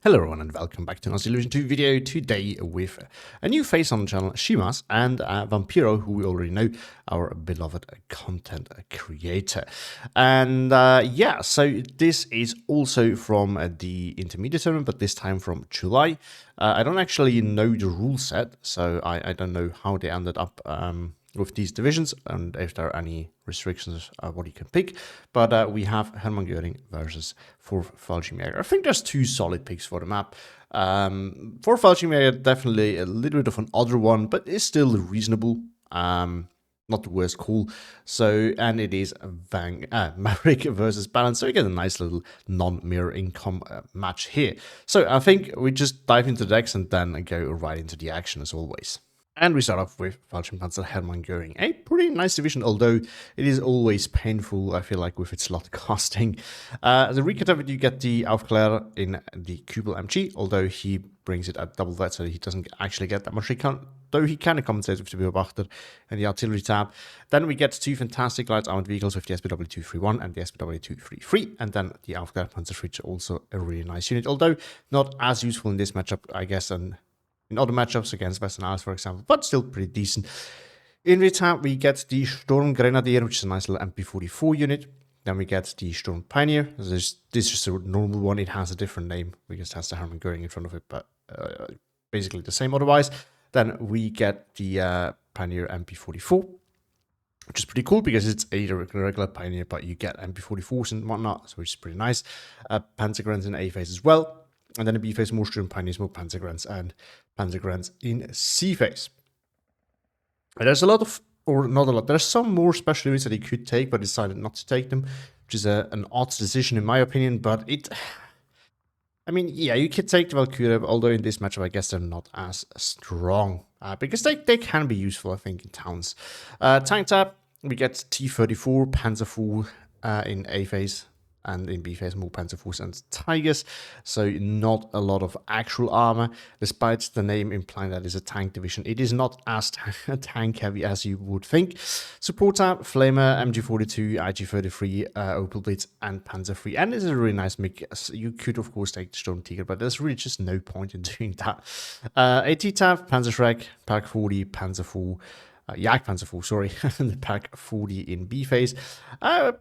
Hello everyone and welcome back to another Illusion 2 video today with a new face on the channel, Shimaas, and Vampiro, who we already know, our beloved content creator. And yeah, so this is also from the intermediate tournament, but this time from July. I don't actually know the rule set, so I don't know how they ended up with these divisions and if there are any restrictions what you can pick. But we have Hermann Göring versus for Fallschirmjäger. I think there's two solid picks for the map. For Fallschirmjäger, definitely a little bit of an other one, but it's still reasonable. Not the worst call. So, and it is Maverick versus Balance. So you get a nice little non-mirror income match here. So I think we just dive into the decks and then go right into the action as always. And we start off with Fallschirmpanzer Hermann Göring. A pretty nice division, although it is always painful, I feel like, with its slot casting. The recap of it, you get the Aufklär in the Kübel MG, although he brings it at double that, so he doesn't actually get that much recon, though he can compensate with the Beobachter and the artillery tab. Then we get two fantastic light armored vehicles with the SPW231 and the SPW233, and then the Aufklär Panzerfritz, also a really nice unit, although not as useful in this matchup, I guess, and in other matchups against Western Allies, for example, but still pretty decent. In return, we get the Sturm Grenadier, which is a nice little MP44 unit. Then we get the Sturm Pioneer. This is just a normal one. It has a different name because it has the Hermann Göring in front of it, but basically the same otherwise. Then we get the Pioneer MP44, which is pretty cool because it's a regular Pioneer, but you get MP44s and whatnot, so which is pretty nice. Panzergrenz in A phase as well. And then in B phase, more Sturm Pioneers, more Panzergrenz, and Panzergrenz in C phase. And there's a lot of, or not a lot, there's some more special units that he could take, but decided not to take them, which is an odd decision in my opinion, but I mean, yeah, you could take the Valkyrie, although in this matchup, I guess they're not as strong, because they can be useful, I think, in towns. Tank tab, we get T-34, Panzer IV in A phase, and in B phase more Panzerforce and Tigers, so not a lot of actual armor, despite the name implying that it's a tank division. It is not as tank heavy as you would think. Support tab, Flamer, MG42, IG33, Opel Blitz, and Panzer III, and this is a really nice mix. You could of course take the Sturm Tiger, but there's really just no point in doing that. AT tab, Panzerschreck, Pak 40, Panzer IV, Jagdpanzer IV, sorry, and the Pak 40 in B phase.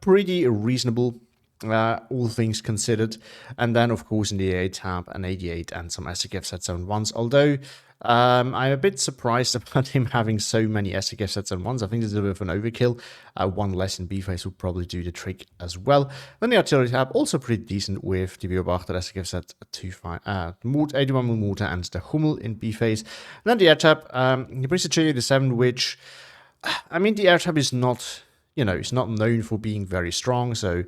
Pretty reasonable, all things considered. And then of course in the AA tab an 88 and some STKF Z71s, although I'm a bit surprised about him having so many STKF Z71s. I think there's a bit of an overkill. One less in B phase would probably do the trick as well. Then the artillery tab, also pretty decent with the Beobachter STKF Z25, 81 mortar and the Hummel in B phase. And then the air tab, he brings the Ju-87, which, I mean, the air tab is not, you know, it's not known for being very strong, so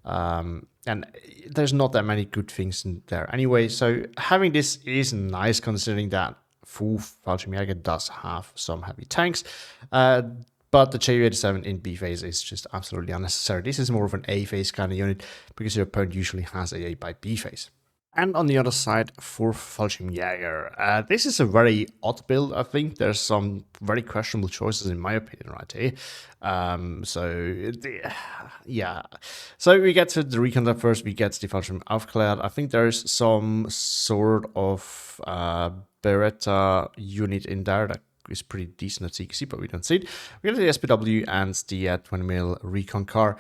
and there's not that many good things in there anyway, so having this is nice considering that full Fallschirmjäger does have some heavy tanks, but the Ju-87 in B phase is just absolutely unnecessary. This is more of an A phase kind of unit because your opponent usually has AA by B phase. And on the other side, for Fallschirmjäger, this is a very odd build, I think. There's some very questionable choices, in my opinion, right here. Yeah. So we get to the recon tab first. We get the Fallschirm Aufklär. I think there's some sort of Beretta unit in there that is pretty decent at CQC, but we don't see it. We get the SPW and the 20mm recon car.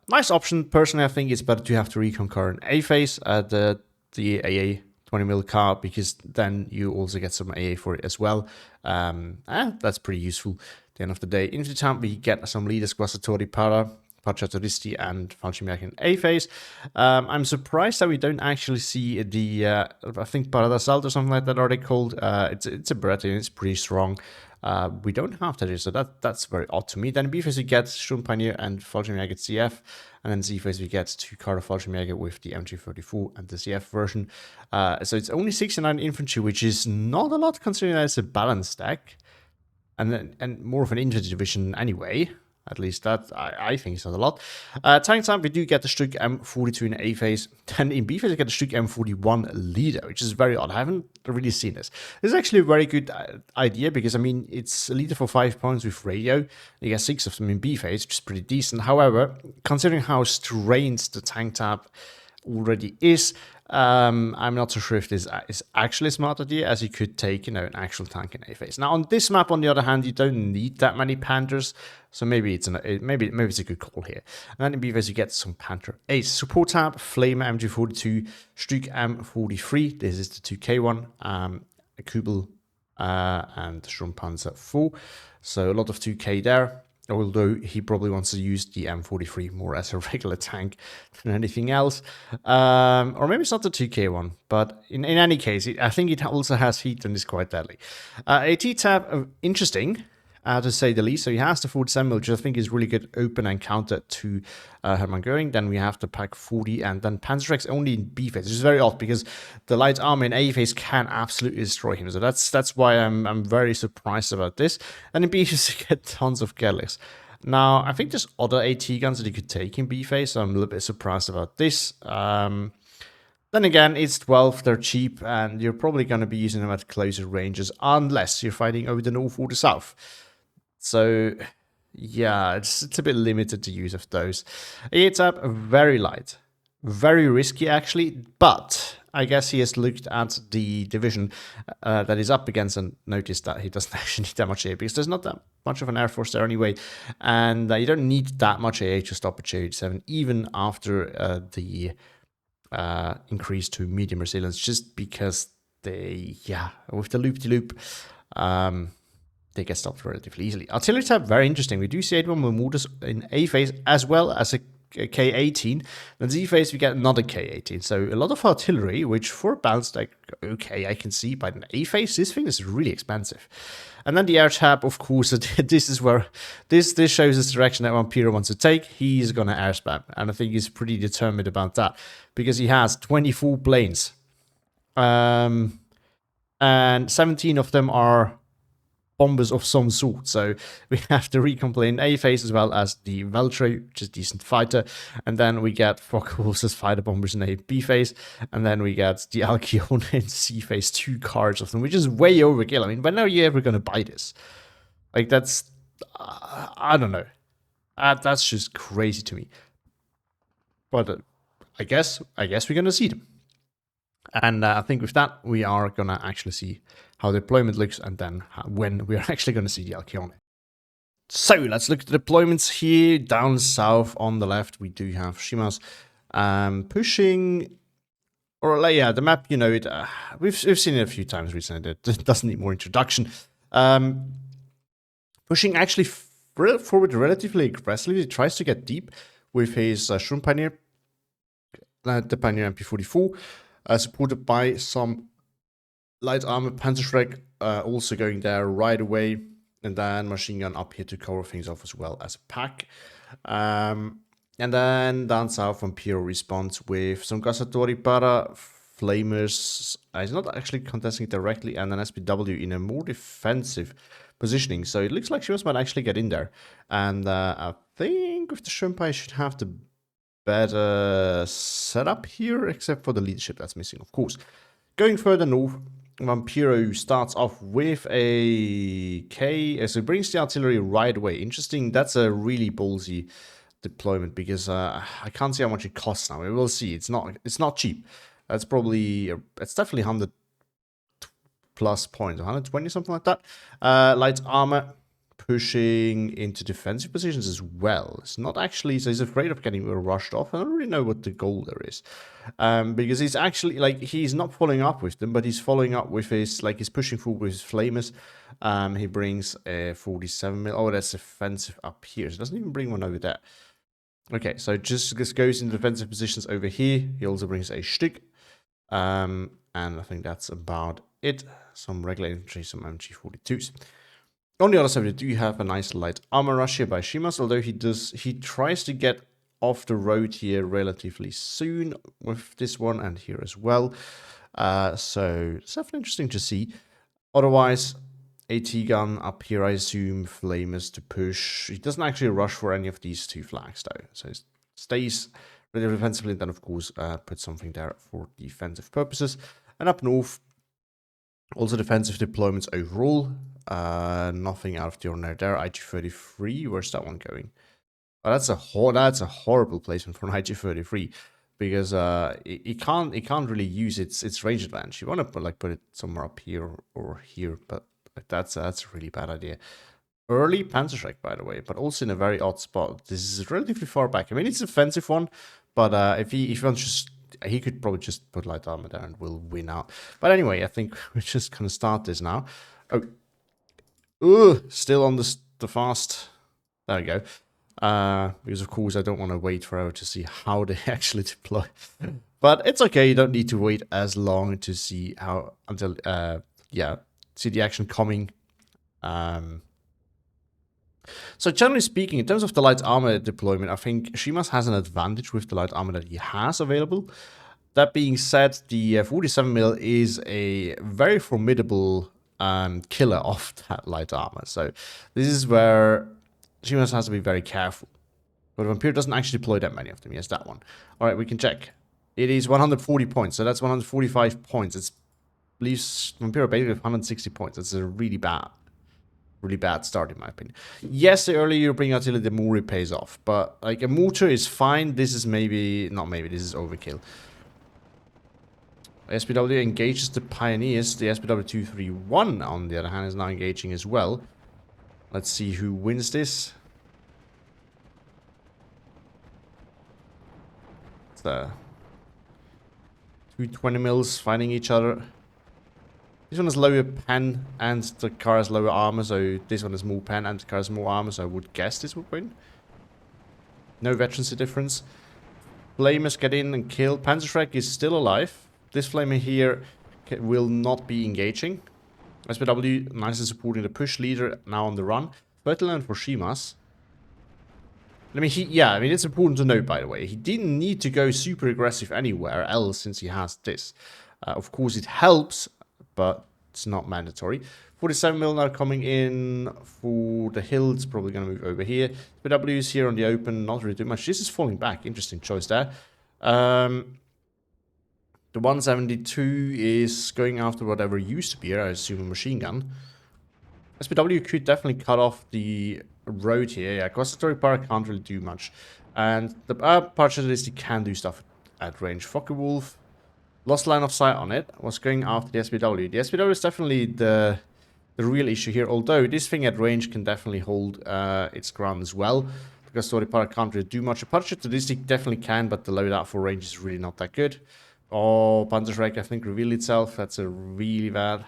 Nice option. Personally, I think it's better to have the recon car in A phase, the AA 20mm car, because then you also get some AA for it as well. That's pretty useful at the end of the day. Into the town, we get some leaders, Guasatori Para, Pacciatoristi, and Fallschirmjäger in A phase. I'm surprised that we don't actually see the, I think Paradasalt or something like that are they called. It's a Beretta, and it's pretty strong. We don't have that here, so that's very odd to me. Then in B phase we get Sturm Pioneer and Fallschirmjäger CF, and then C phase we get two Carter Fallschirmjäger with the MG34 and the CF version. So it's only 69 infantry, which is not a lot considering that it's a balanced deck, and more of an infantry division anyway. At least that, I think, is not a lot. Tank time, we do get the Stück M42 in A phase. Then in B phase, we get the Stück M41 leader, which is very odd. I haven't really seen this. This is actually a very good idea because, I mean, it's a leader for 5 points with radio. You get 6 of them in B phase, which is pretty decent. However, considering how strange the tank tab already is, I'm not so sure if this is actually a smart idea, as you could take, an actual tank in A phase. Now, on this map, on the other hand, you don't need that many Panthers, so maybe it's maybe it's a good call here. And then in B phase, you get some Panther Ace. Support tab, Flame MG42, Stryk M43, this is the 2K one, Kubel and Schumpanzer 4, so a lot of 2K there. Although he probably wants to use the M43 more as a regular tank than anything else. Or maybe it's not the 2K one, but in any case, I think it also has heat and is quite deadly. AT tab, interesting, to say the least. So he has the 47 mil, which I think is really good open and counter to Hermann Göring. Then we have the Pack 40, and then Panzerrex only in B phase, which is very odd because the light armor in A phase can absolutely destroy him. So that's why I'm very surprised about this. And in B phase, you get tons of Gatliks. Now, I think there's other AT guns that you could take in B phase, so I'm a little bit surprised about this. Then again, it's 12, they're cheap, and you're probably going to be using them at closer ranges unless you're fighting over the north or the south. So, yeah, it's a bit limited to use of those. It's up very light, very risky actually, but I guess he has looked at the division that he's up against and noticed that he doesn't actually need that much AA because there's not that much of an air force there anyway, and you don't need that much AA to stop a J87 even after the increase to medium resilience, just because with the loop-de-loop, they get stopped relatively easily. Artillery tab, very interesting. We do see 81 Bermudas in A phase as well as a K18. Then Z phase, we get another K18. So a lot of artillery, which for a balanced, like, okay, I can see, but in A phase, this thing is really expensive. And then the air tab, of course, this is where this shows us the direction that Vampiro wants to take. He's going to air spam, and I think he's pretty determined about that because he has 24 planes. And 17 of them are bombers of some sort. So we have the recon plane A phase as well as the Valkyrie, which is a decent fighter. And then we get Focke-Wulf's fighter bombers in A B phase. And then we get the Alcyone in C phase, 2 cards of them, which is way overkill. I mean, when are you ever going to buy this? Like, that's, I don't know. That's just crazy to me. But I guess we're going to see them. And I think with that, we are going to actually see how the deployment looks, and then when we're actually going to see the Alcyone. So let's look at the deployments here. Down south on the left, we do have Shimaas pushing, or yeah, the map, you know, we've seen it a few times recently. It doesn't need more introduction. Pushing actually forward relatively aggressively. He tries to get deep with his Pioneer, the Pioneer MP44, supported by some light armor Panzerschreck, also going there right away, and then machine gun up here to cover things off as well as a pack. And then down south, Vampiro responds with some Cazzatori Para, Flamers. He's not actually contesting directly, and then SPW in a more defensive positioning. So it looks like Shimaas might actually get in there. And I think with the Shrimp, I should have the better setup here, except for the leadership that's missing, of course. Going further north, Vampiro starts off with a K, as it brings the artillery right away. Interesting, that's a really ballsy deployment because I can't see how much it costs now. We will see. It's not cheap. That's probably, it's definitely 100 plus points, 120, something like that. Light armor pushing into defensive positions as well. It's not actually, so he's afraid of getting rushed off. I don't really know what the goal there is. Because he's actually, like, he's not following up with them, but he's following up with his, like, he's pushing forward with his flamers. He brings a 47 mil. Oh, that's offensive up here. So he doesn't even bring one over there. Okay, so just goes into defensive positions over here. He also brings a Stryk. And I think that's about it. Some regular infantry, some MG42s. On the other side, we do have a nice light armor rush here by Shimaas, although he tries to get off the road here relatively soon with this one and here as well. So it's definitely interesting to see. Otherwise, AT gun up here, I assume, flamers to push. He doesn't actually rush for any of these 2 flags though, so he stays really defensively, and then of course put something there for defensive purposes. And up north, also defensive deployments overall. Nothing out of the ordinary there. IG-33, where's that one going? Oh, that's a horrible placement for an IG-33. because it can't really use its range advantage. You want to put it somewhere up here or here, but that's a really bad idea. Early Panzerschreck, by the way, but also in a very odd spot. This is relatively far back. I mean, it's an offensive one, but if he wants just, he could probably just put light armor there and we'll win out. But anyway, I think we're just gonna start this now. Oh, still on the fast. There we go. Because of course I don't want to wait forever to see how they actually deploy. But it's okay. You don't need to wait as long to see how until see the action coming. So generally speaking, in terms of the light armor deployment, I think Shimaas has an advantage with the light armor that he has available. That being said, the 47mm is a very formidable killer of that light armor. So this is where Shimaas has to be very careful. But Vampiro doesn't actually deploy that many of them. Yes, that one. All right, we can check. It is 140 points, so that's 145 points. It leaves Vampiro basically with 160 points. That's a really bad start in my opinion. Yes, the earlier you bring artillery, the more it pays off. But like a mortar is fine. This is this is overkill. SPW engages the Pioneers. The SPW 231 on the other hand is now engaging as well. Let's see who wins this. It's the 220mm fighting each other. This one has lower pen and the car has lower armor, so this one has more pen and the car has more armor, so I would guess this would win. No veterancy difference. Flamers get in and kill. Panzerschreck is still alive. This flamer here will not be engaging. SPW nicely supporting the push leader, now on the run. Fertland for Shimaas. I mean, it's important to note, by the way, he didn't need to go super aggressive anywhere else since he has this. Of course, it helps, but it's not mandatory. 47mm now coming in for the hill. It's probably going to move over here. SPW is here on the open, not really doing much. This is falling back. Interesting choice there. The 172 is going after whatever used to be here, I assume a machine gun. SPW could definitely cut off the road here. Yeah, Concentratory Power can't really do much. And the Partialist can do stuff at range. Focke-Wulf lost line of sight on it. Was going after the SPW. The SPW is definitely the real issue here. Although this thing at range can definitely hold its ground as well. Because Story Power can't really do much. A Partialist definitely can, but the loadout for range is really not that good. Oh, Panzerschreck, I think, revealed itself. That's a really bad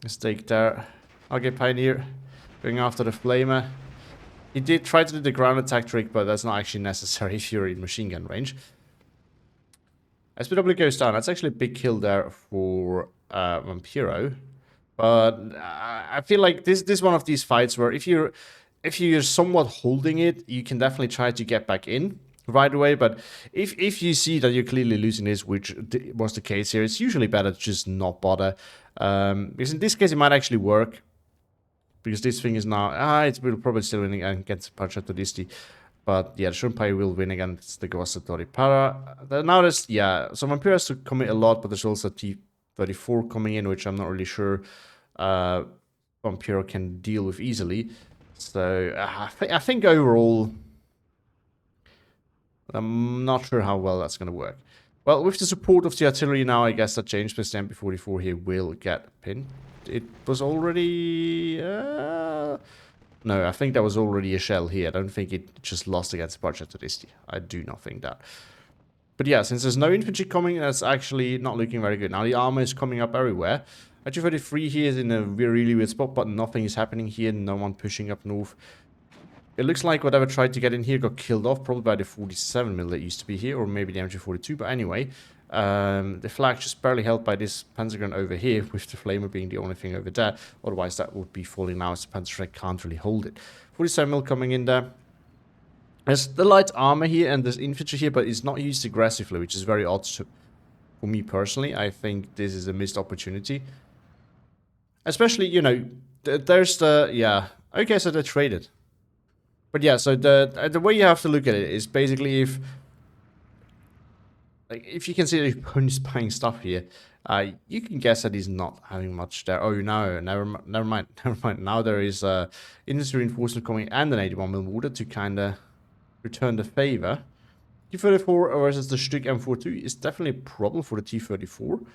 mistake there. Okay, Pioneer going after the Flamer. He did try to do the ground attack trick, but that's not actually necessary if you're in machine gun range. SPW goes down. That's actually a big kill there for Vampiro. But I feel like this is one of these fights where if you're somewhat holding it, you can definitely try to get back in right away. But if you see that you're clearly losing this, which was the case here, it's usually better to just not bother. Because in this case, it might actually work. Because this thing is now... it will probably still win against Partialist. But yeah, the Shunpai will win against the Story Power. Now there's... Yeah, so Vampiro has to commit a lot, but there's also T-34 coming in, which I'm not really sure Vampiro can deal with easily. So I think overall... I'm not sure how well that's going to work. Well, with the support of the artillery now, I guess that change plus the MP44 here will get pinned. It was already... no, I think that was already a shell here. I don't think it just lost against Partialist. I do not think that. But yeah, since there's no infantry coming, that's actually not looking very good. Now the armor is coming up everywhere. H33 here is in a really weird spot, but nothing is happening here. No one pushing up north. It looks like whatever tried to get in here got killed off, probably by the 47mm that used to be here, or maybe the MG42. But anyway, the flag just barely held by this Panzergun over here, with the Flamer being the only thing over there. Otherwise, that would be falling now, as the Panzerschreck can't really hold it. 47mm coming in there. There's the light armor here, and there's infantry here, but it's not used aggressively, which is very odd for me personally. I think this is a missed opportunity. Especially, you know, there's the... Yeah, okay, so they're traded. But yeah, so the way you have to look at it is basically if you can see that your opponent's buying stuff here, you can guess that he's not having much there. Oh no, never mind. Now there is industry reinforcement coming and an 81mm mortar to kind of return the favor. T34 versus the Stück M42 is definitely a problem for the T34.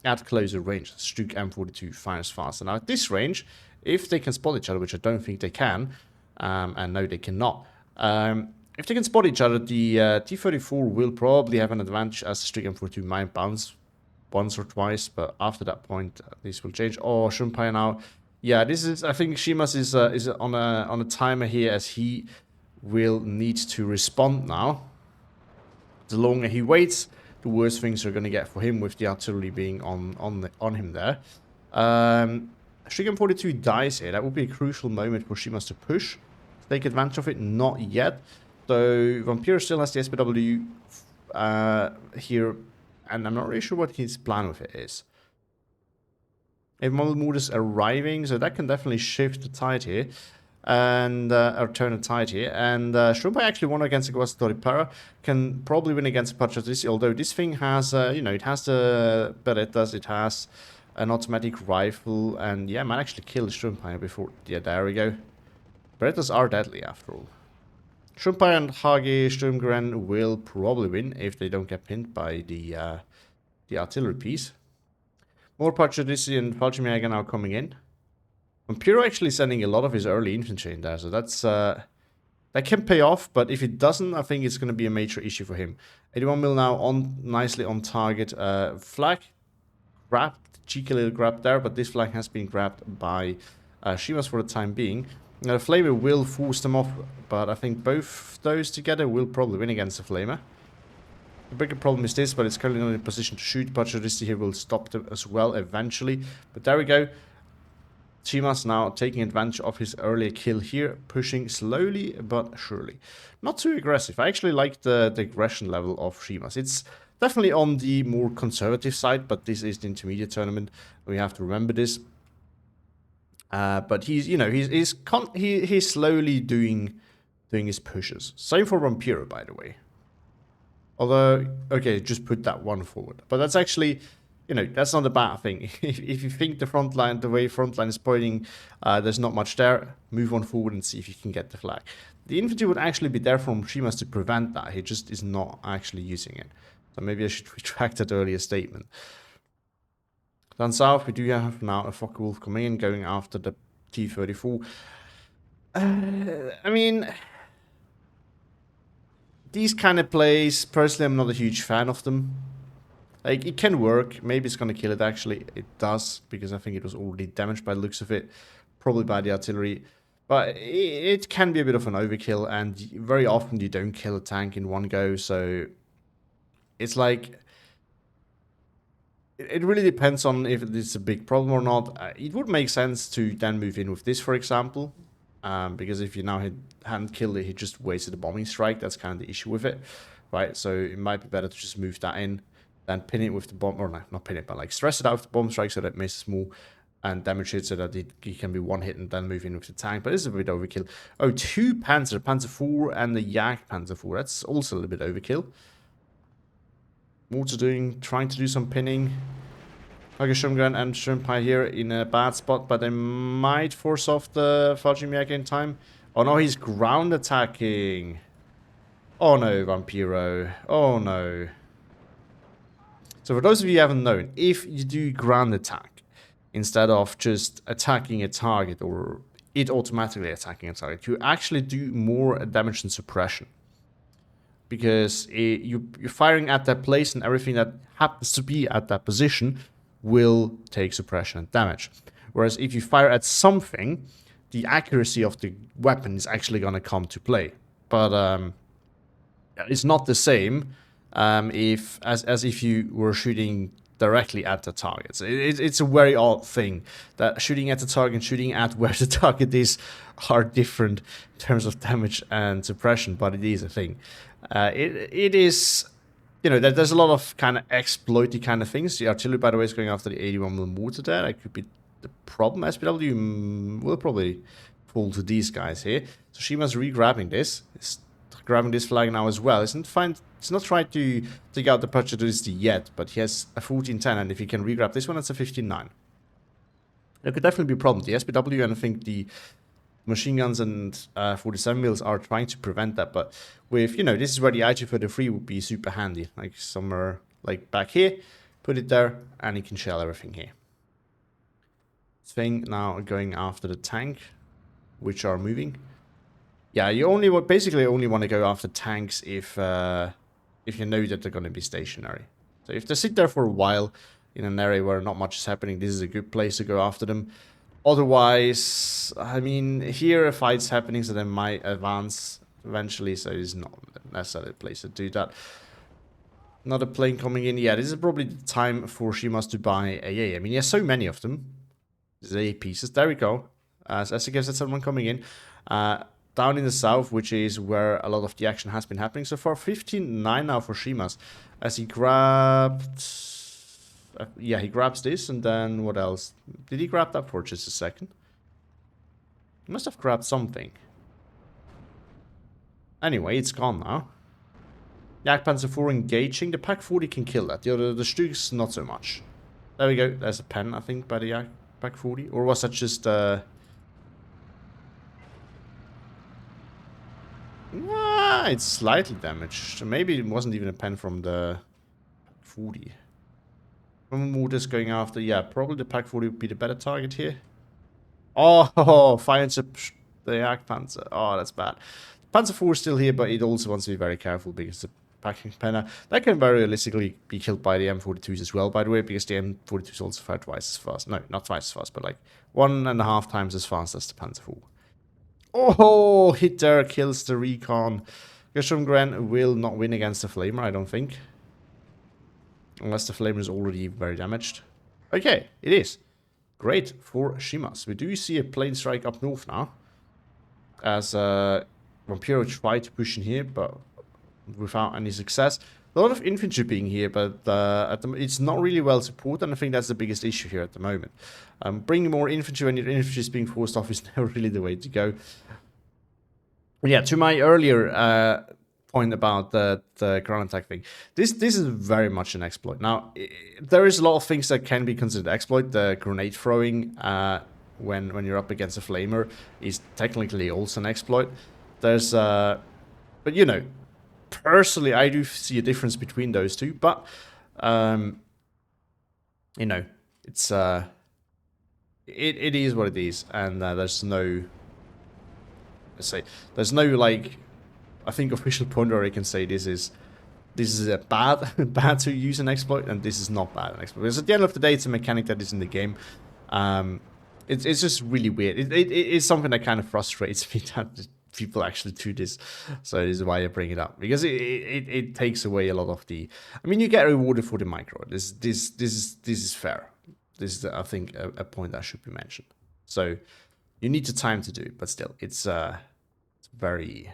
At closer range, Stück M42 fires faster. Now at this range, if they can spot each other, which I don't think they can, and no they cannot, if they can spot each other, the T34 will probably have an advantage as the Stück M42 might bounce once or twice, but after that point, this will change. Oh, Shimaas now. Yeah, this is, I think Shimaas is on a timer here, as he will need to respond now. The longer he waits, the worse things are going to get for him, with the artillery being on him there. Stück M42 dies here. That would be a crucial moment for Shimaas to push, take advantage of it. Not yet. So Vampiro still has the SPW here, and I'm not really sure what his plan with it is. If Mood is arriving, so that can definitely shift the tide here, and or turn the tide here. And Shimaas actually won against the Tournamenr, can probably win against Patriotisi, although this thing has, you know, it has the Berettas, it has an automatic rifle, and yeah, might actually kill Shimaas before. Yeah, there we go. Berettas are deadly after all. Shimaas and Hage Sturmgren will probably win if they don't get pinned by the artillery piece. More Patriotisi and Fallschirmjäger now coming in. Vampiro actually sending a lot of his early infantry in there, so that's that can pay off, but if it doesn't, I think it's going to be a major issue for him. 81 mil now on nicely on target. Flag grabbed, cheeky little grab there, but this flag has been grabbed by Shimaas for the time being. Now the Flamer will force them off, but I think both those together will probably win against the Flamer. The bigger problem is this, but it's currently not in a position to shoot. Patriotisi here will stop them as well eventually. But there we go. Shimaas now taking advantage of his earlier kill here, pushing slowly but surely. Not too aggressive. I actually like the aggression level of Shimaas. It's definitely on the more conservative side, but this is the intermediate tournament. We have to remember this. But he's, you know, he's slowly doing his pushes. Same for Vampiro, by the way. Although, okay, just put that one forward. But that's actually, you know, that's not a bad thing. If you think the front line, the way front line is pointing, there's not much there, move on forward and see if you can get the flag. The infantry would actually be there from Shimaas to prevent that. He just is not actually using it. So maybe I should retract that earlier statement. Down south, we do have now a Focke-Wulf coming in, going after the T-34. I mean, these kind of plays, personally, I'm not a huge fan of them. Like, it can work. Maybe it's going to kill it, actually. It does, because I think it was already damaged by the looks of it. Probably by the artillery. But it can be a bit of an overkill, and very often you don't kill a tank in one go, so it's like, it really depends on if it's a big problem or not. It would make sense to then move in with this, for example. Because if you now hadn't killed it, he just wasted a bombing strike. That's kind of the issue with it, right? So it might be better to just move that in, then pin it with the bomb, or not pin it, but like stress it out with the bomb strike so that it misses more, and damage it so that it can be one hit and then move in with the tank. But it's a bit overkill. Oh, two Panzer 4 and the Yak Panzer 4. That's also a little bit overkill. Mortar trying to do some pinning. Sturmgren and Shimaas here in a bad spot, but they might force off the Fallschirmjäger in time. Oh no, he's ground attacking. Oh no, Vampiro. Oh no. So for those of you who haven't known, if you do ground attack, instead of just attacking a target or it automatically attacking a target, you actually do more damage than suppression. Because you're firing at that place, and everything that happens to be at that position will take suppression and damage. Whereas if you fire at something, the accuracy of the weapon is actually going to come to play. But it's not the same as if you were shooting directly at the targets. It's a very odd thing that shooting at the target and shooting at where the target is are different in terms of damage and suppression, but it is a thing. It is, you know, there's a lot of kind of exploity kind of things. The artillery, by the way, is going after the 81mm mortar there. That could be the problem. SPW will probably fall to these guys here. So Shimaas re-grabbing this. He's grabbing this flag now as well. He's not trying to take out the Patriotisi yet, but he has a 1410, and if he can re-grab this one, that's a 15-9. There could definitely be a problem. The SPW and I think the machine guns and 47 mils are trying to prevent that. But with, you know, this is where the IG-33 would be super handy. Like somewhere like back here, put it there, and you can shell everything here. Thing now going after the tank, which are moving. Yeah, you basically only want to go after tanks if you know that they're going to be stationary. So if they sit there for a while in an area where not much is happening, this is a good place to go after them. Otherwise, I mean, here a fight's happening, so they might advance eventually, so it's not necessarily a place to do that. Another plane coming in. Yeah, this is probably the time for Shimaas to buy AA. I mean, he has so many of them. There's AA pieces. There we go. As he gives that someone coming in. Down in the south, which is where a lot of the action has been happening so far. 15-9 now for Shimaas. As he grabbed... yeah, he grabs this, and then what else? Did he grab that for just a second? He must have grabbed something. Anyway, it's gone now. Jagdpanzer 4 engaging. The Pak 40 can kill that. The Stugs, not so much. There we go. There's a pen, I think, by the Pak 40. Or was that just... it's slightly damaged. Maybe it wasn't even a pen from the Pak 40. Mortars going after, yeah, probably the Pak 40 would be the better target here. Oh, finds the Jagdpanzer. Oh, that's bad. Panzer 4 is still here, but it also wants to be very careful because the packing penna that can very realistically be killed by the M42s as well, by the way, because the M42s also fire twice as fast. No, not twice as fast, but like 1.5 times as fast as the Panzer 4. Oh, hit there, kills the recon. Gershomgren will not win against the Flamer, I don't think. Unless the Flamer is already very damaged. Okay, it is. Great for Shimaas. We do see a plane strike up north now. As Vampiro tried to push in here, but without any success. A lot of infantry being here, but it's not really well supported, and I think that's the biggest issue here at the moment. Bringing more infantry when your infantry is being forced off is never really the way to go. Yeah, to my earlier point about the ground attack thing, this is very much an exploit. Now, there is a lot of things that can be considered exploit. The grenade throwing when you're up against a Flamer is technically also an exploit. There's but you know, personally I do see a difference between those two, but you know, it's it is what it is, and there's no, let's say, there's no like, I think official point where I can say this is a bad to use an exploit, and this is not bad an exploit, because at the end of the day it's a mechanic that is in the game. It's just really weird. It is something that kind of frustrates me that people actually do this. So this is why I bring it up, because it takes away a lot of the. I mean, you get rewarded for the micro. This is fair. This is, I think, a point that should be mentioned. So you need the time to do it, but still, it's very,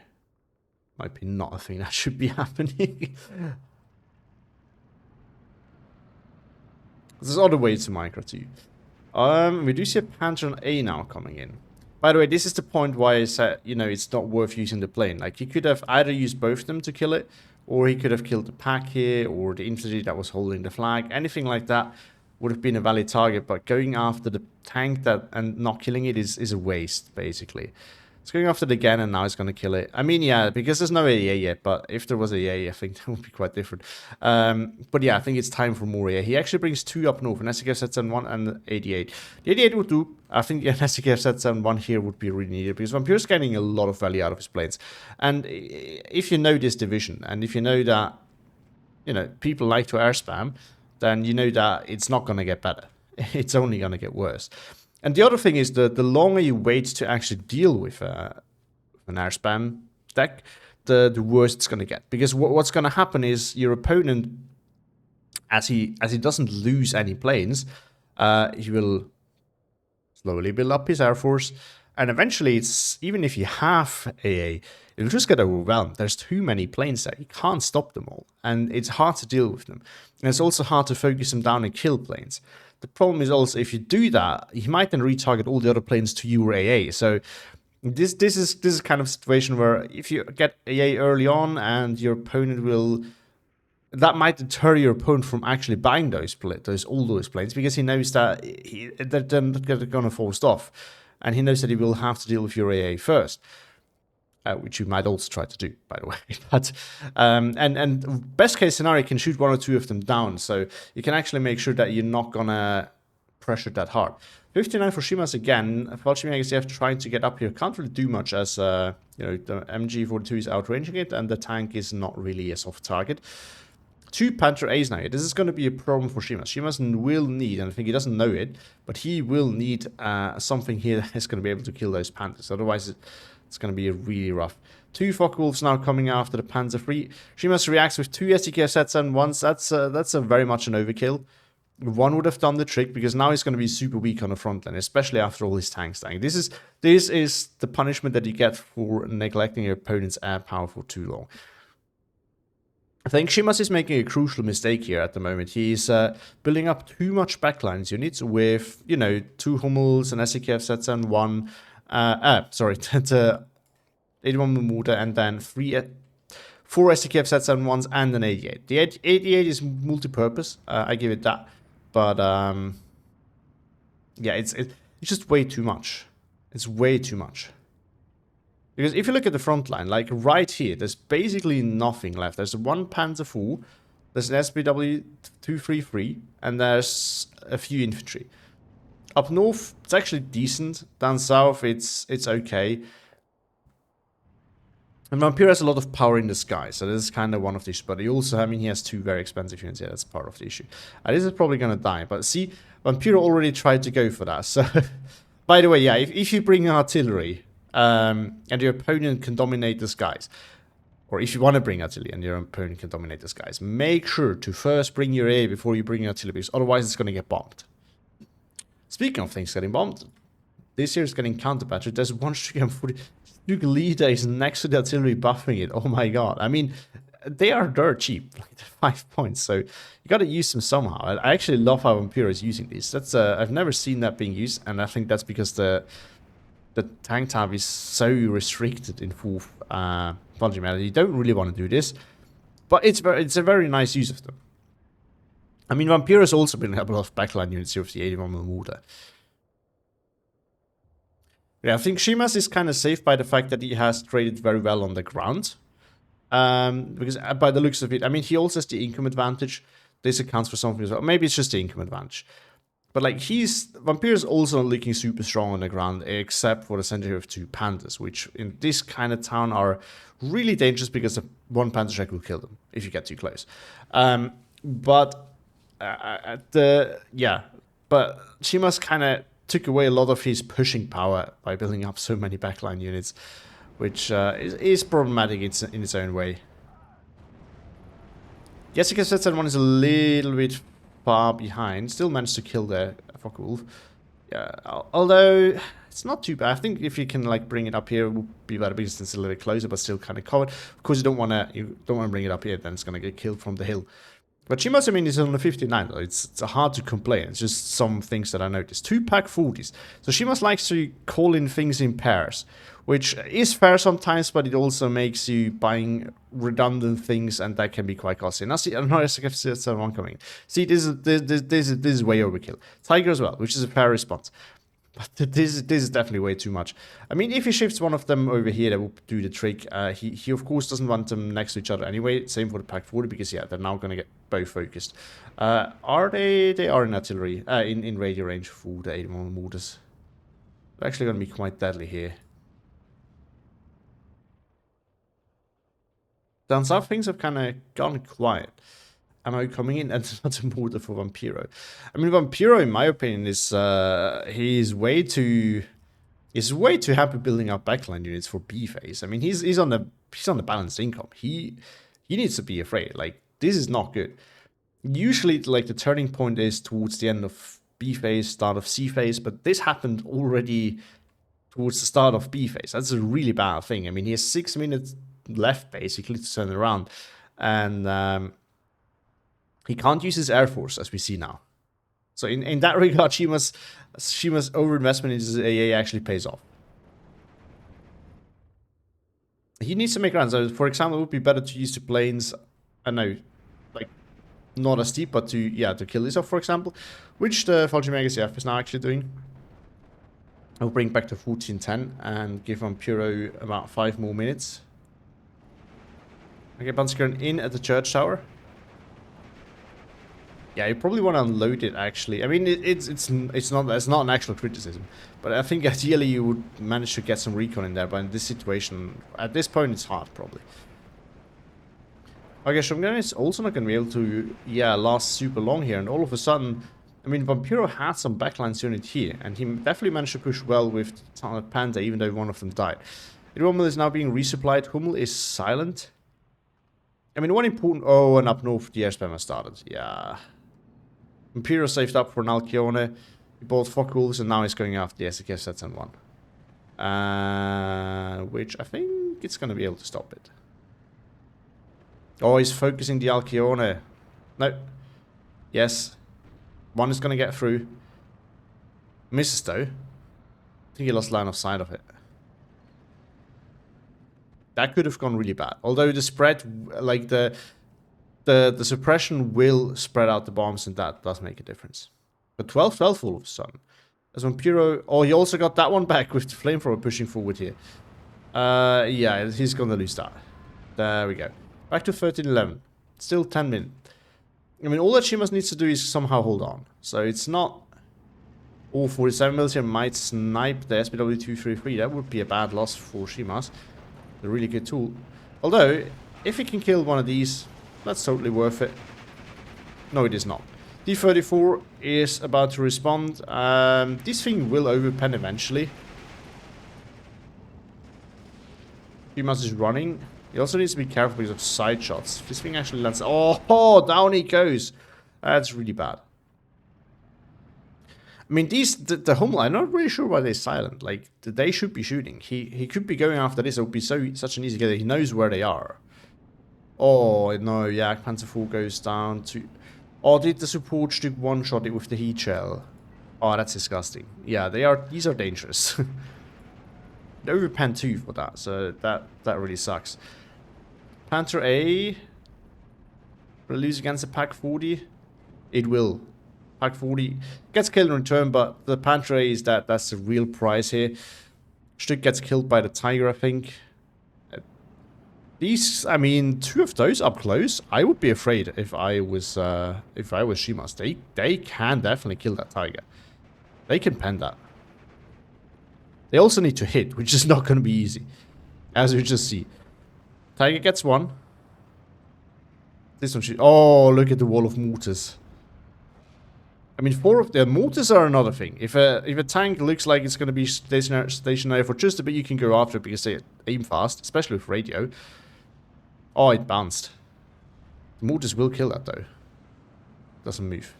might be not a thing that should be happening. There's other ways to micro too. We do see a Panther on A now coming in. By the way, this is the point why I said, you know, it's not worth using the plane. Like, he could have either used both of them to kill it, or he could have killed the pack here, or the infantry that was holding the flag. Anything like that would have been a valid target, but going after the tank that and not killing it is a waste, basically. It's going after it again, and now it's going to kill it. I mean, yeah, because there's no AA yet, but if there was AA, I think that would be quite different. But yeah, I think it's time for more AA. He actually brings 2 up north, an SKF Z71 and 88. The 88 would do. I think an SKF Z71 here would be really needed, because Vampiro's getting a lot of value out of his planes. And if you know this division, and if you know that, you know, people like to air spam, then you know that it's not going to get better. It's only going to get worse. And the other thing is that the longer you wait to actually deal with an air spam deck, the worse it's going to get. Because what's going to happen is your opponent, as he doesn't lose any planes, he will slowly build up his air force, and eventually, it's even if you have AA, it'll just get overwhelmed. There's too many planes there. You can't stop them all, and it's hard to deal with them. And it's also hard to focus them down and kill planes. The problem is also, if you do that, you might then retarget all the other planes to your AA. So this is kind of a situation where if you get AA early on, and your opponent will, that might deter your opponent from actually buying all those planes, because he knows that they're going to force off. and he knows that he will have to deal with your AA first. Which you might also try to do, by the way. But and best case scenario, you can shoot 1 or 2 of them down, so you can actually make sure that you're not gonna pressure that hard. 59 for Shimaas again. Unfortunately, I guess you have trying to get up here. Can't really do much as the MG42 is outranging it, and the tank is not really a soft target. 2 Panther A's now. This is going to be a problem for Shimaas. Shimaas will need, and I think he doesn't know it, but he will need something here that is going to be able to kill those Panthers. Otherwise, it's going to be really rough. 2 Focke-Wulfs now coming after the Panzer III. Shimaas reacts with 2 SDK sets and once. That's a very much an overkill. 1 would have done the trick because now he's going to be super weak on the front line, especially after all his tanks dying. This is the punishment that you get for neglecting your opponent's air power for too long. I think Shimaas is making a crucial mistake here at the moment. He's building up too much backlines units with, 2 Hummels, an SDKF sets and 1... 81 Mortar, and then 4 SDKF sets and 1s and an 88. The 88 is multi-purpose, I give it that. But, yeah, it's just way too much. It's way too much. Because if you look at the front line, like right here, there's basically nothing left. There's 1 Panzer IV, there's an SPW 233, and there's a few infantry. Up north, it's actually decent. Down south, it's okay. And Vampiro has a lot of power in the sky, so this is kind of one of the issues. But he also, he has 2 very expensive units. Yeah, that's part of the issue. This is probably going to die. But see, Vampiro already tried to go for that. So, by the way, yeah, if you bring artillery and your opponent can dominate the skies, or if you want to bring artillery and your opponent can dominate the skies, make sure to first bring your A before you bring artillery, because otherwise it's going to get bombed. Speaking of things getting bombed, this here is getting counter-battered. There's 1 Stuka leader is next to the artillery buffing it. Oh my god. They are dirt cheap, like 5 points, so you gotta use them somehow. I actually love how Vampiro is using these. That's I've never seen that being used, and I think that's because the tank tab is so restricted in 4th Vampiro. You don't really want to do this, but it's a very nice use of them. Vampiro's also been a lot of backline units here with the 81 Mortar. Yeah, I think Shimaas is kind of safe by the fact that he has traded very well on the ground. Because by the looks of it, he also has the income advantage. This accounts for something as well. Maybe it's just the income advantage. But like Vampiro's also not looking super strong on the ground, except for the center of 2 Panthers, which in this kind of town are really dangerous because the 1 Panther Shrek will kill them if you get too close. But Shimaas kind of took away a lot of his pushing power by building up so many backline units, which is problematic in its own way. Jessica said that 1 is a little bit far behind. Still managed to kill the Focke-Wulf. Yeah, although it's not too bad. I think if you can like bring it up here, it would be better because it's a little bit closer, but still kind of covered. Of course, you don't want to bring it up here, then it's gonna get killed from the hill. But Shimaas, is on the 59 though. It's hard to complain. It's just some things that I noticed. 2 Pak 40s. So Shimaas likes to call in things in pairs, which is fair sometimes, but it also makes you buying redundant things, and that can be quite costly. Now see, another SKF-1 coming. See, this is way overkill. Tiger as well, which is a fair response. But this is definitely way too much. If he shifts 1 of them over here, that will do the trick. He of course doesn't want them next to each other anyway. Same for the Pak 40, because yeah, they're now going to get both focused. Are they? They are in artillery, in radio range for the 81 mortars. They're actually going to be quite deadly here. Down south, things have kind of gone quiet. Ammo coming in, and not a mortar for Vampiro. Vampiro, in my opinion, is he's way too happy building up backline units for B phase. He's on the balanced income. He needs to be afraid. Like, this is not good. Usually, like, the turning point is towards the end of B phase, start of C phase, but this happened already towards the start of B phase. That's a really bad thing. He has 6 minutes left basically to turn around, and he can't use his Air Force, as we see now. So in that regard, Shimaas overinvestment in his AA actually pays off. He needs to make rounds. So, for example, it would be better to use the planes, I know, like, not as steep, but to kill this off, for example, which the FSJ Deck is now actually doing. I'll bring back to 1410 and give Vampiro about 5 more minutes. Okay, Bunskern in at the church tower. Yeah, you probably want to unload it actually. I mean, it's not an actual criticism, but I think ideally you would manage to get some recon in there. But in this situation, at this point, it's hard probably. Okay, Shomgun is also not going to be able to, last super long here, and all of a sudden, I mean, Vampiro had some backlines unit here, and he definitely managed to push well with Panda, even though one of them died. Hummel is now being resupplied. Hummel is silent. I mean, one important... Oh, and up north, the air spam has started. Yeah. Vampiro saved up for an Alcione. He bought Focke-Wulfs, and now he's going after the SKF Sets 1. Which I think it's going to be able to stop it. Oh, he's focusing the Alcione. No. Yes. One is going to get through. Misses though. I think he lost line of sight of it. That could have gone really bad. Although the spread, like the suppression will spread out the bombs, and that does make a difference. But 12-12 all of a sudden. As Vampiro... Oh, he also got that one back with the flamethrower pushing forward here. Yeah, he's going to lose that. There we go. Back to 13-11. Still 10 minutes. I mean, all that Shimaas needs to do is somehow hold on. So it's not... Oh, 47 mils here might snipe the SPW-233. That would be a bad loss for Shimaas. A really good tool. Although, if he can kill one of these, that's totally worth it. No, it is not. D34 is about to respond. This thing will overpen eventually. Shimaas is running. He also needs to be careful because of side shots. If this thing actually lands... Oh, down he goes. That's really bad. I mean, the Hummel, I'm not really sure why they're silent. Like, they should be shooting. He could be going after this. It would be such an easy get. He knows where they are. Oh, no, yeah, Panzer IV goes down to... Oh, did the support stick one-shot it with the heat shell? Oh, that's disgusting. Yeah, these are dangerous. They overpan 2 for that, so that really sucks. Panther A... Will lose against the Pack 40? It will. Pack 40 gets killed in return, but the Panther A is that's the real prize here. Stück gets killed by the Tiger, I think. These, I mean, 2 of those up close, I would be afraid if I was Shimaas. They can definitely kill that Tiger. They can pen that. They also need to hit, which is not going to be easy, as you just see. Tiger gets 1. This one should... Oh, look at the wall of mortars. I mean, 4 of the mortars are another thing. If a tank looks like it's going to be stationary for just a bit, you can go after it because they aim fast, especially with radio. Oh, it bounced. The mortars will kill that though. Doesn't move.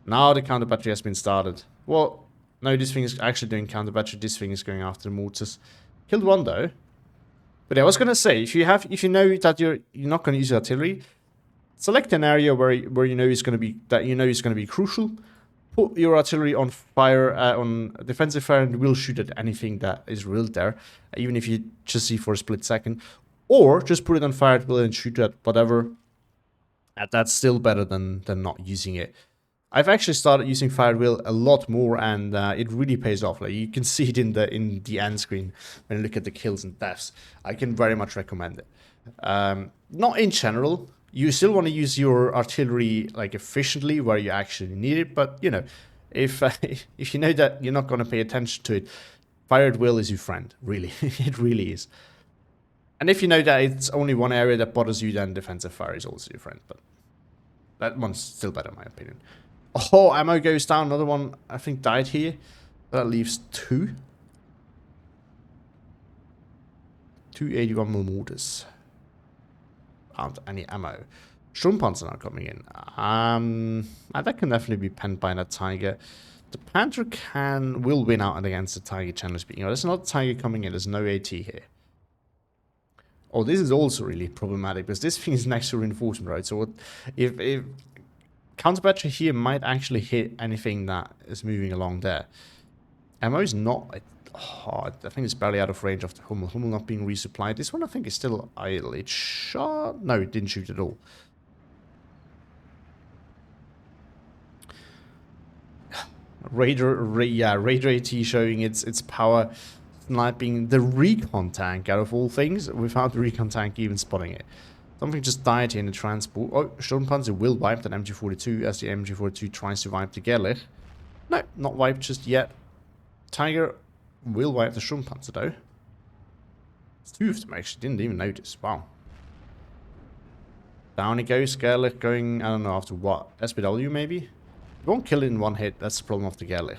Now the counter battery has been started. Well, no, this thing is actually doing counter battery. This thing is going after the mortars. Killed 1 though. But I was gonna say, if you know that you're not gonna use artillery, select an area where you know is gonna be crucial. Put your artillery on fire, on defensive fire, and will shoot at anything that is real there, even if you just see for a split second. Or just put it on fire at will and shoot at whatever. That's still better than not using it. I've actually started using fire at will a lot more, and it really pays off. Like, you can see it in the end screen when you look at the kills and deaths. I can very much recommend it. Not in general. You still want to use your artillery like efficiently where you actually need it, but you know, if you know that you're not going to pay attention to it, fire at will is your friend. Really, it really is. And if you know that it's only one area that bothers you, then defensive fire is also your friend. But that one's still better in my opinion. Oh, ammo goes down. Another one I think died here. That leaves 2. 281 mm mortars. Aren't any ammo. Sturmpanzer are coming in. That can definitely be penned by that Tiger. The Panther will win out against the Tiger, generally speaking. There's not a Tiger coming in. There's no AT here. Oh, this is also really problematic because this thing is next to reinforcement, right? So if counter battery here might actually hit anything that is moving along there. Ammo is not... Oh, I think it's barely out of range of the Hummel. Hummel not being resupplied. This one I think is still idle. It shot... No, it didn't shoot at all. Raider AT showing its power, sniping the recon tank out of all things, without the recon tank even spotting it. Something just died here in the transport. Oh, Sturmpanzer will wipe that MG42 as the MG42 tries to wipe the Gerlich. No, not wiped just yet. Tiger will wipe the Sturmpanzer though. It's two of them actually, didn't even notice. Wow. Down he goes, Gerlich going, I don't know, after what? SPW maybe? You won't kill it in one hit, that's the problem of the Gerlich.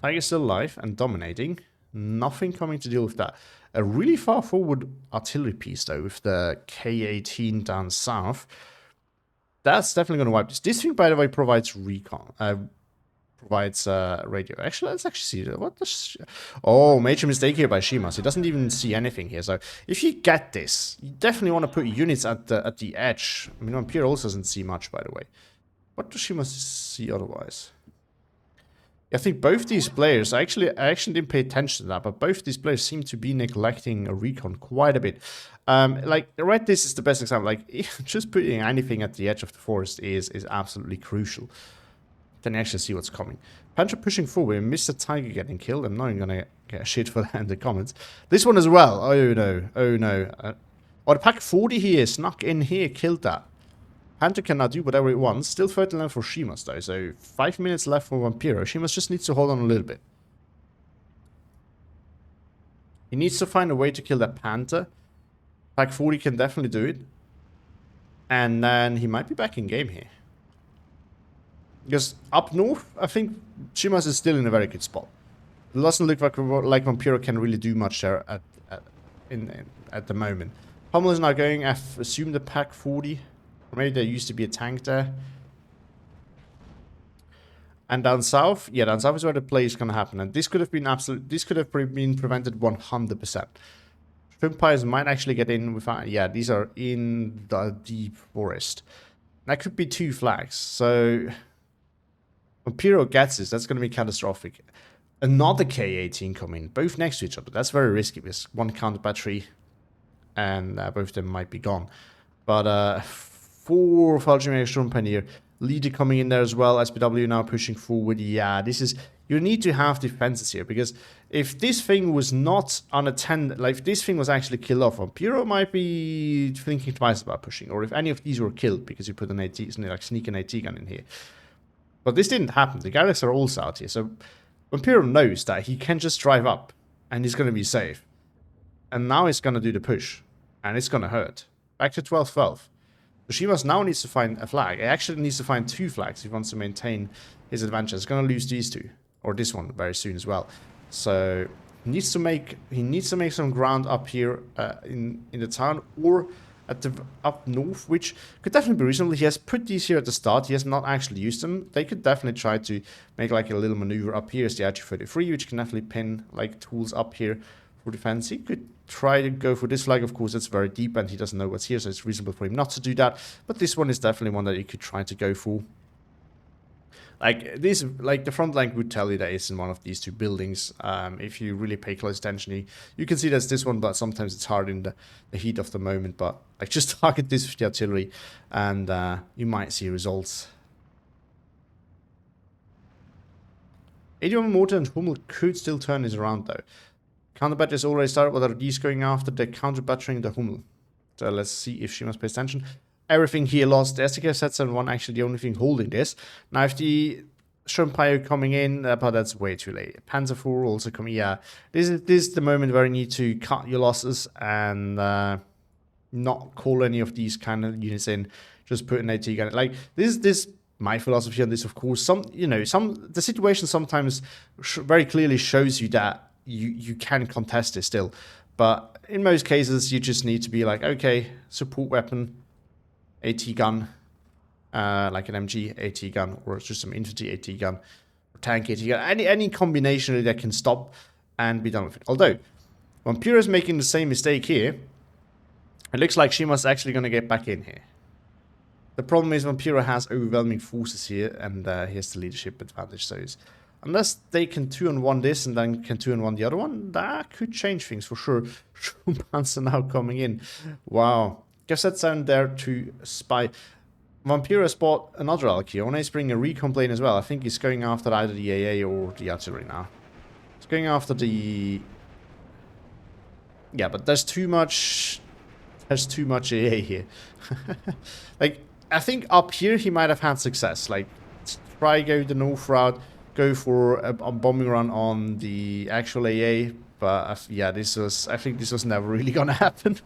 Tiger's still alive and dominating. Nothing coming to deal with that. A really far forward artillery piece though, with the K-18 down south. That's definitely going to wipe this. This thing, by the way, provides recon. Provides radio. Actually, let's actually see. What the oh, major mistake here by Shimaas. He doesn't even see anything here. So if you get this, you definitely want to put units at the edge. I mean, Vampiro also doesn't see much, by the way. What does Shimaas see otherwise? I think both these players, I actually didn't pay attention to that, but both these players seem to be neglecting a recon quite a bit. Like, Red This is the best example. Like, just putting anything at the edge of the forest is absolutely crucial. Then you actually see what's coming. Panther pushing forward, Mr. Tiger getting killed. I'm not even gonna get a shit for that in the comments. This one as well. Oh no, oh no. Oh, the pack 40 here snuck in here, killed that. Panther can now do whatever it wants. Still 30 left for Shimaas though, so 5 minutes left for Vampiro. Shimaas just needs to hold on a little bit. He needs to find a way to kill that Panther. Pack 40 can definitely do it. And then he might be back in game here. Because up north, I think Shimaas is still in a very good spot. It doesn't look like Vampiro can really do much there at the moment. Hummel is now going, I assume, the pack 40. Or maybe there used to be a tank there. And down south, yeah, down south is where the play is going to happen. And this could have been been prevented 100%. Vampires might actually get in without, yeah, these are in the deep forest. That could be 2 flags. So Vampiro gets this, that's going to be catastrophic. Another K-18 coming, both next to each other. That's very risky because one counter battery and both of them might be gone. But 4 Falchimer Sturmpanzer, leader coming in there as well. SPW now pushing forward. Yeah, this is, you need to have defenses here because if this thing was not unattended, like if this thing was actually killed off, Vampiro might be thinking twice about pushing. Or if any of these were killed because you put an AT, like sneak an AT gun in here. But this didn't happen. The Garrix are also out here. So Vampiro knows that he can just drive up and he's going to be safe. And now he's going to do the push. And it's going to hurt. Back to 12-12. Shimaas now needs to find a flag. He actually needs to find 2 flags if he wants to maintain his advantage. He's going to lose these 2. Or this one very soon as well. So he needs to make some ground up here in the town. Or at the up north, which could definitely be reasonable. He has put these here at the start. He has not actually used them. They could definitely try to make like a little maneuver up here. Is the RG-33, which can definitely pin like tools up here for defense. He could try to go for this flag. Of course, it's very deep and he doesn't know what's here, so it's reasonable for him not to do that. But this one is definitely one that he could try to go for. Like this, like the front line would tell you that it's in one of these 2 buildings. If you really pay close attention, you can see that's this one, but sometimes it's hard in the heat of the moment. But like just target this with the artillery, and you might see results. 81 mortar and Hummel could still turn this around though. Counter battery is already started. What are these going after? They're counter battering the Hummel. So let's see if Shimaas pays attention. Everything here lost. The SDK sets and 1 actually the only thing holding this. Now if the Sturmpanzer coming in, but that's way too late. Panzer 4 also coming. Yeah, this is the moment where you need to cut your losses and not call any of these kind of units in. Just put an AT gun. Like this my philosophy on this, of course. The situation sometimes very clearly shows you that you can contest it still, but in most cases you just need to be like, okay, support weapon. AT gun, like an MG AT gun, or just some infantry AT gun, or tank AT gun, any combination that can stop and be done with it. Although, Vampiro is making the same mistake here, it looks like Shimaas is actually going to get back in here. The problem is Vampiro has overwhelming forces here, and he has the leadership advantage, so unless they can 2-on-1 this and then can 2-on-1 the other one, that could change things for sure. Sturmpanzer now coming in. Wow. Guess that's down there to spy. Vampiro spot another Alcyone. He's bringing a recon plane as well. I think he's going after either the AA or the artillery now. He's going after the... Yeah, but there's too much... There's too much AA here. Like, I think up here he might have had success. Like, try go the north route, go for a bombing run on the actual AA. But yeah, I think this was never really gonna happen.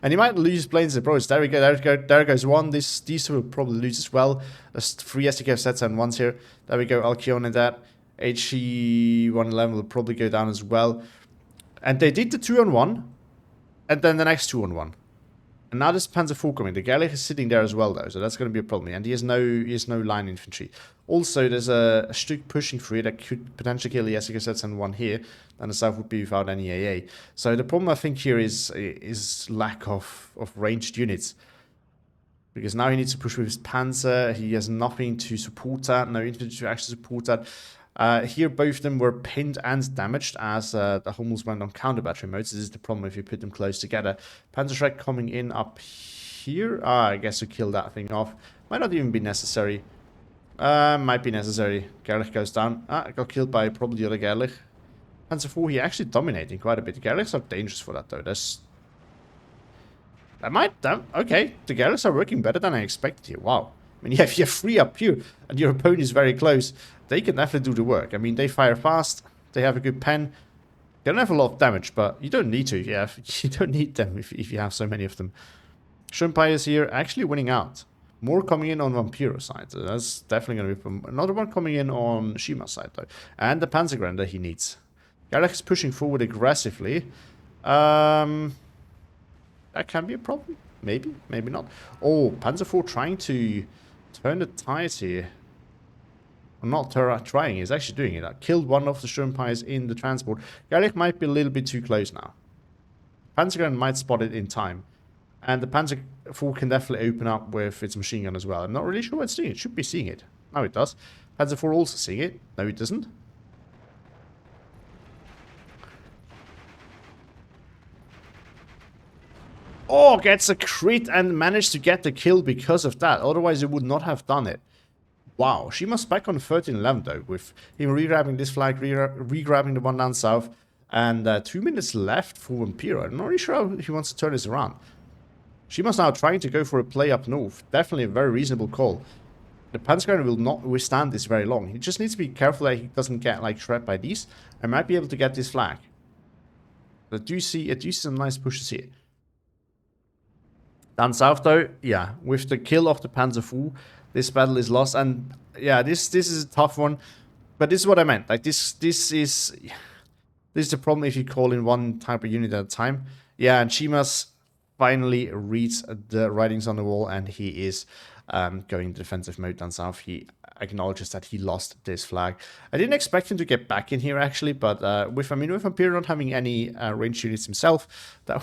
And he might lose planes approach. There we go, there goes one. These two will probably lose as well. There's 3 SDK sets and ones here. There we go, Alcyone and that. HE111 will probably go down as well. And they did the 2-on-1. And then the next 2-on-1. And now this Panzer IV coming. The Gallic is sitting there as well, though, so that's going to be a problem. And he has no line infantry. Also, there's a Stück pushing through that could potentially kill the SKZ and one here. And the south would be without any AA. So the problem I think here is lack of ranged units. Because now he needs to push with his Panzer. He has nothing to support that. No infantry to actually support that. Here both of them were pinned and damaged as the Hummels went on counter battery modes. This is the problem if you put them close together. Panzerschreck coming in up here. I guess to kill that thing off. Might not even be necessary. Might be necessary. Gerlich goes down. Got killed by probably the other Gerlich. Panzer IV here actually dominating quite a bit. The Gerlichs are dangerous for that though. Okay, the Gerlichs are working better than I expected here. Wow. I mean, if you have 3 up here and your opponent is very close, they can definitely do the work. I mean, they fire fast, they have a good pen. They don't have a lot of damage, but you don't need to. You don't need them if you have so many of them. Shimaas here actually winning out. More coming in on Vampiro side. So that's definitely going to be another one coming in on Shimaas side though. And the Panzergrenadier he needs. Garlic is pushing forward aggressively. That can be a problem. Maybe, maybe not. Oh, Panzer IV trying to turn the tides here. Well, not trying, he's actually doing it. I killed one of the Shimaas in the transport. Garlic might be a little bit too close now. Panzergrenadier might spot it in time. And the Panzer IV can definitely open up with its machine gun as well. I'm not really sure what it's doing. It should be seeing it. No, it does. Panzer IV also seeing it. No, it doesn't. Oh, gets a crit and managed to get the kill because of that. Otherwise, it would not have done it. Wow. Shimaas back on 13-11 though, with him re-grabbing this flag, re-grabbing the one down south. And 2 minutes left for Vampiro. I'm not really sure how he wants to turn this around. Shimaas now trying to go for a play up north. Definitely a very reasonable call. The Panzergrenadier will not withstand this very long. He just needs to be careful that he doesn't get like shredded by these. I might be able to get this flag. But I do see some nice pushes here. Down south though, yeah, with the kill of the Panzer IV, this battle is lost. And yeah, this is a tough one. But this is what I meant. Like this is the problem if you call in one type of unit at a time. Yeah, and Shimaas finally reads the writings on the wall and he is going into defensive mode down south. He acknowledges that he lost this flag. I didn't expect him to get back in here actually, but with Vampiro not having any ranged units himself, that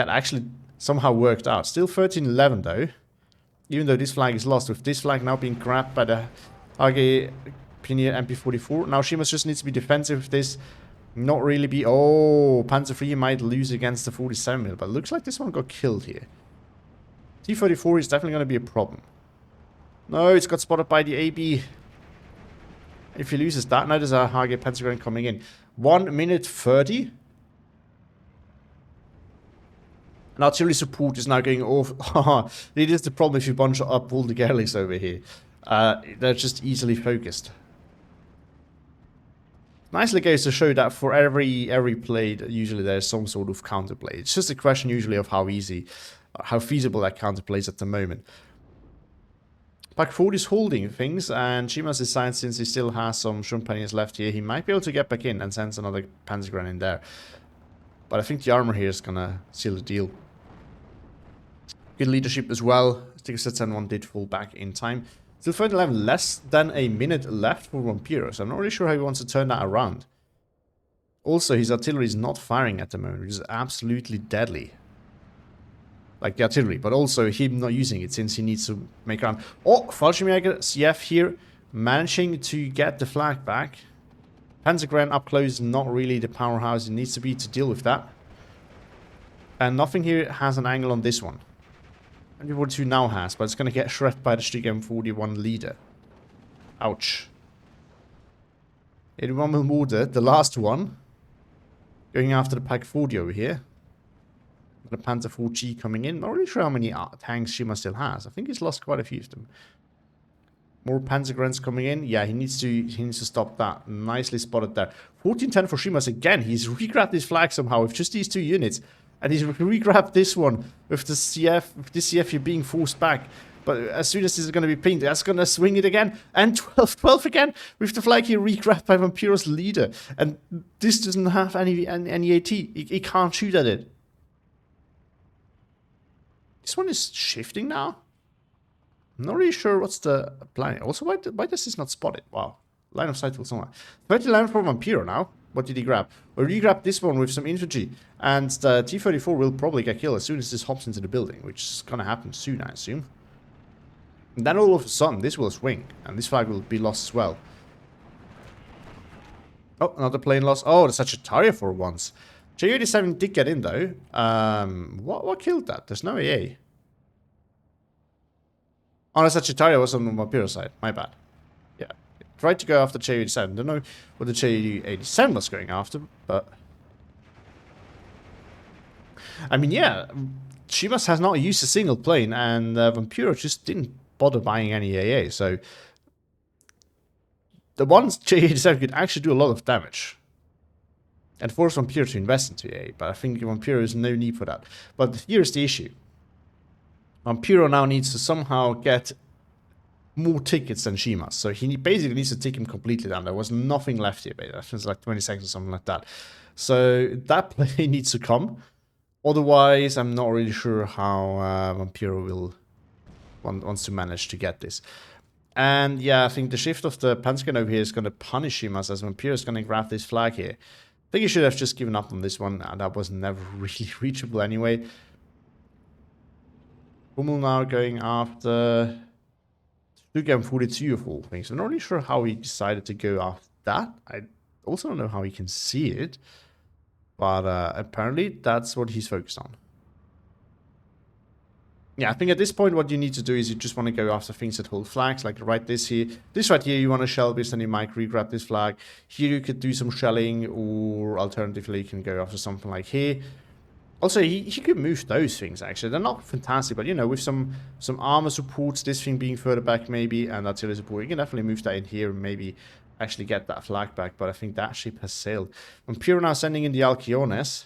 actually somehow worked out. Still 13-11 though, even though this flag is lost. With this flag now being grabbed by the AG Pioneer MP44. Now Shimaas just needs to be defensive with this. Not really be... Oh, Panzer III might lose against the 47mm, but it looks like this one got killed here. T-34 is definitely going to be a problem. No, it's got spotted by the AB. If he loses that, now there's a HG Panzergrenadier coming in. 1 minute 30. And artillery support is now going off. It is the problem if you bunch up all the Gerlichs over here. They're just easily focused. Nicely goes to show that for every play, usually there's some sort of counterplay. It's just a question usually of how feasible that counterplay is at the moment. Pak 4 is holding things, and Shimaas decides since he still has some Shimaas left here, he might be able to get back in and sends another Panzergrenadier in there. But I think the armor here is gonna seal the deal. Good leadership as well. Stick-1 did fall back in time. Still 13-11, less than a minute left for Vampiro, so I'm not really sure how he wants to turn that around. Also, his artillery is not firing at the moment, which is absolutely deadly. Like the artillery, but also him not using it since he needs to make around. Oh, Fallschirmjäger CF here, managing to get the flag back. Panzergrenadier up close, not really the powerhouse it needs to be to deal with that. And nothing here has an angle on this one. MG42 now has, but it's going to get shredded by the M41 leader. Ouch. 81 mil mortar, the last one. Going after the Pak 40 over here. The Panzer 4G coming in. Not really sure how many tanks Shima still has. I think he's lost quite a few of them. More Panzergrens coming in. Yeah, he needs to stop that. Nicely spotted there. 1410 for Shimas again. He's re-grabbed his flag somehow with just these two units. And he's re-grabbed this one with the CF, with this CF here being forced back. But as soon as this is going to be pinged, that's going to swing it again. And 12-12 again with the flag here re-grabbed by Vampiro's leader. And this doesn't have any AT. He can't shoot at it. This one is shifting now. I'm not really sure what's the plan. Also, why does this not spot it? Wow. Line of sight will somewhere. 39 for Vampiro now. What did he grab? Well, he grabbed this one with some infantry. And the T-34 will probably get killed as soon as this hops into the building. Which is going to happen soon, I assume. And then all of a sudden, this will swing. And this flag will be lost as well. Oh, another plane lost. Oh, the Sagittaria for once. J87 did get in, though. What killed that? There's no AA. Oh, the Sagittaria was on the Vampiro side. My bad. Yeah. Tried to go after J87. Don't know what the J87 was going after, but... I mean, yeah. Shimas has not used a single plane, and Vampiro just didn't bother buying any AA, so... The ones J87 could actually do a lot of damage. And force Vampiro to invest into AA, but I think Vampiro has no need for that. But here's the issue. Vampiro now needs to somehow get more tickets than Shimas. So he basically needs to take him completely down. There was nothing left here, but I think it's like 20 seconds or something like that. So that play needs to come. Otherwise, I'm not really sure how Vampiro will wants to manage to get this. And yeah, I think the shift of the Panzergun over here is going to punish Shimas, as Vampiro is going to grab this flag here. I think he should have just given up on this one, and that was never really reachable anyway. Hummel now going after M42 of all things. I'm not really sure how he decided to go after that. I also don't know how he can see it. But apparently that's what he's focused on. Yeah, I think at this point what you need to do is you just want to go after things that hold flags, like right this here. This right here you want to shell this, and you might re-grab this flag. Here you could do some shelling, or alternatively you can go after something like here. Also, he could move those things, actually. They're not fantastic, but, you know, with some armor supports, this thing being further back, maybe, and artillery support, you can definitely move that in here and maybe actually get that flag back, but I think that ship has sailed. Vampiro now sending in the Alcyones.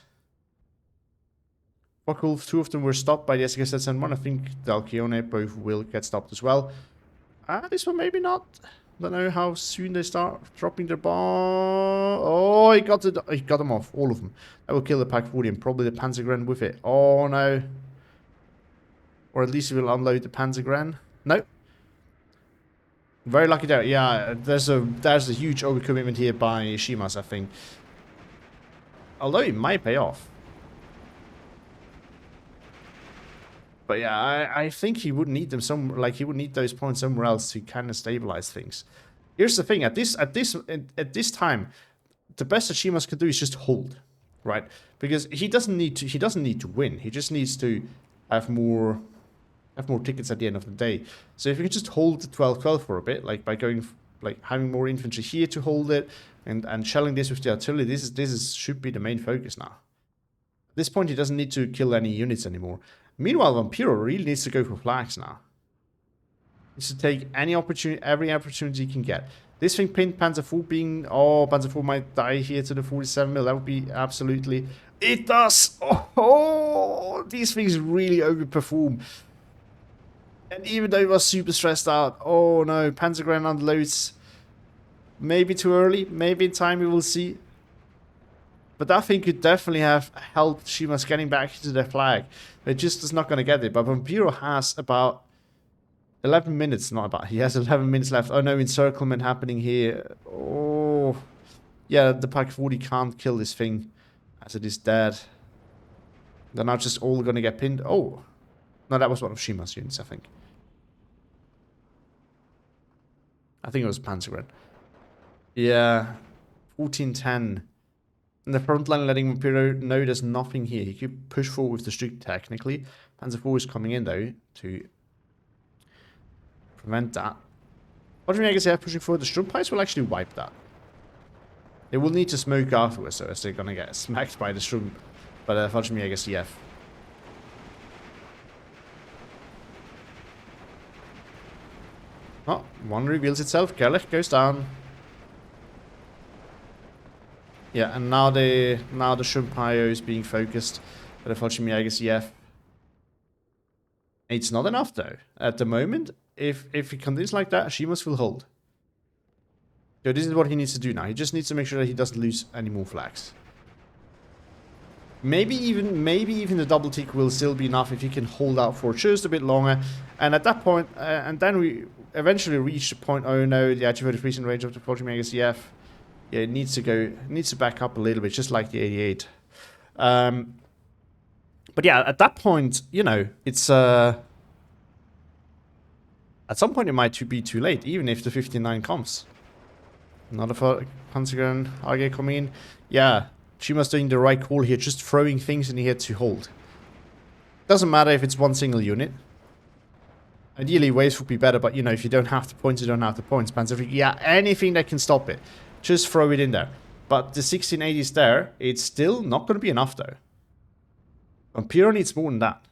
Focke-Wulf, two of them were stopped by the SKZ-1. I think the Alcyone both will get stopped as well. This one maybe not. Don't know how soon they start dropping their bomb. Oh, he got them off, all of them. That will kill the Pak 40 and probably the Panzergren with it. Oh no. Or at least he will unload the Panzergren. No. Very lucky there. Yeah, there's a huge overcommitment here by Shimas, I think. Although it might pay off. But yeah, I think he would need them he would need those points somewhere else to kind of stabilize things. Here's the thing: at this time, the best that Shimas could do is just hold, right? Because he doesn't need to win. He just needs to have more tickets at the end of the day. So if you can just hold the 12-12 for a bit, like by going having more infantry here to hold it and shelling this with the artillery, this should be the main focus now. At this point, he doesn't need to kill any units anymore. Meanwhile, Vampiro really needs to go for flags now. He needs to take every opportunity he can get. This thing pinned Panzer 4 being... Oh, Panzer 4 might die here to the 47 mil. That would be absolutely... It does! Oh, these things really overperform. And even though he was super stressed out... Oh no, Panzergren unloads. Maybe too early. Maybe in time we will see. But that thing could definitely have helped Shimas getting back into their flag. It just is not going to get it. But Vampiro has about 11 minutes. Not about. He has 11 minutes left. Oh no, encirclement happening here. Oh. Yeah, the Pak 40 can't kill this thing as it is dead. They're now just all going to get pinned. Oh. No, that was one of Shimas' units, I think. I think it was Panzergren. Yeah. 1410. in the front line, letting Vampiro know there's nothing here. He could push forward with the Streak technically. Panzer IV is coming in though to prevent that. I guess pushing forward. The Strumpais will actually wipe that. They will need to smoke afterwards, so as they're gonna get smacked by the Strum. But unfortunately, I guess CF. Oh, one reveals itself. Gerlich goes down. Yeah, and now the Shumpayo is being focused, but unfortunately, I guess EF. It's not enough though. At the moment, if he continues like that, Shimaas will hold. So this is what he needs to do now. He just needs to make sure that he doesn't lose any more flags. Maybe even the double tick will still be enough if he can hold out for just a bit longer. And at that point, and then we eventually reach the point. Oh no, the activated freezing range of the 40 Mega CF. Yeah, it needs to back up a little bit, just like the 88. But yeah, at that point, you know, it's at some point it might be too late, even if the 59 comes. Another Panzergren AG coming in. Yeah, Shimaas doing the right call here, just throwing things in here to hold. Doesn't matter if it's one single unit. Ideally, waves would be better, but you know, if you don't have the points, you don't have the points. Panzer, yeah, anything that can stop it, just throw it in there. But the 1680 is there. It's still not going to be enough, though. Vampiro needs more than that.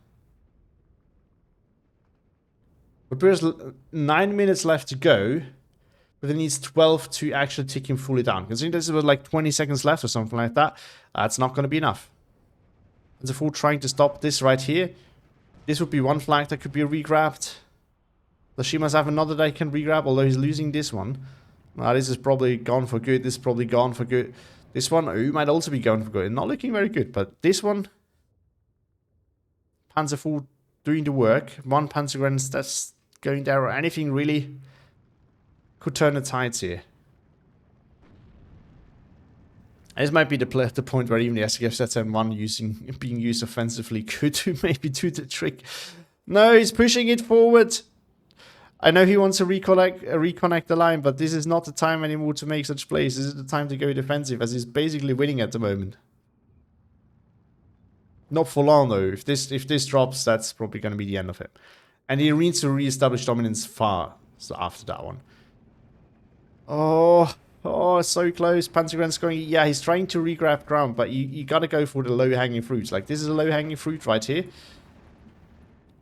Vampiro's 9 minutes left to go, but it needs 12 to actually tick him fully down. Considering this is like 20 seconds left or something like that, it's not going to be enough. There's a fool trying to stop this right here. This would be one flag that could be re-grabbed. Does Shimaas have another that he can re-grab, although he's losing this one? This is probably gone for good. This is probably gone for good. This one, might also be going for good. Not looking very good, but this one, Panzer IV doing the work. One Panzergren that's going there, or anything really could turn the tides here. This might be the point where even the SKF ZM1 being used offensively could maybe do the trick. No, he's pushing it forward. I know he wants to reconnect the line, but this is not the time anymore to make such plays. This is the time to go defensive, as he's basically winning at the moment. Not for long though. If this drops, that's probably going to be the end of it. And he needs to re-establish dominance far after that one. Oh, so close. Panzergren's going. Yeah, he's trying to re-grab ground, but you got to go for the low-hanging fruits. Like this is a low-hanging fruit right here.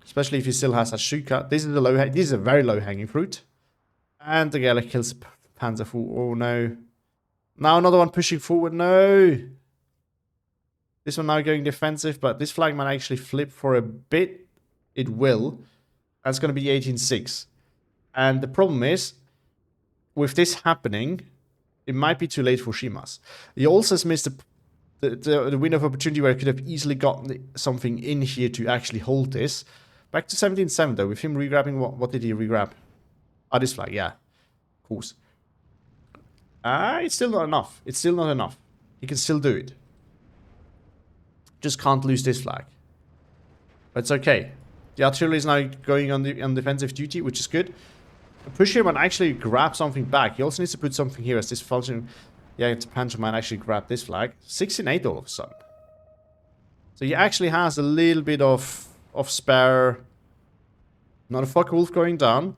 Especially if he still has that Shuka. This is a very low-hanging fruit. And the Gerlich kills Panzer IV. Oh no. Now another one pushing forward. No. This one now going defensive, but this flag might actually flip for a bit. It will. That's going to be 18-6. And the problem is, with this happening, it might be too late for Shimaas. He also has missed the window of opportunity where he could have easily gotten something in here to actually hold this. Back to 17-7 though, with him re-grabbing, what did he re-grab? This flag, yeah. Of course. It's still not enough. It's still not enough. He can still do it. Just can't lose this flag. But it's okay. The artillery is now going on defensive duty, which is good. Push him and actually grab something back. He also needs to put something here as this function. Yeah, it's Panzer might actually grab this flag. 16-8 all of a sudden. So he actually has a little bit of spare. Not a fuck wolf going down.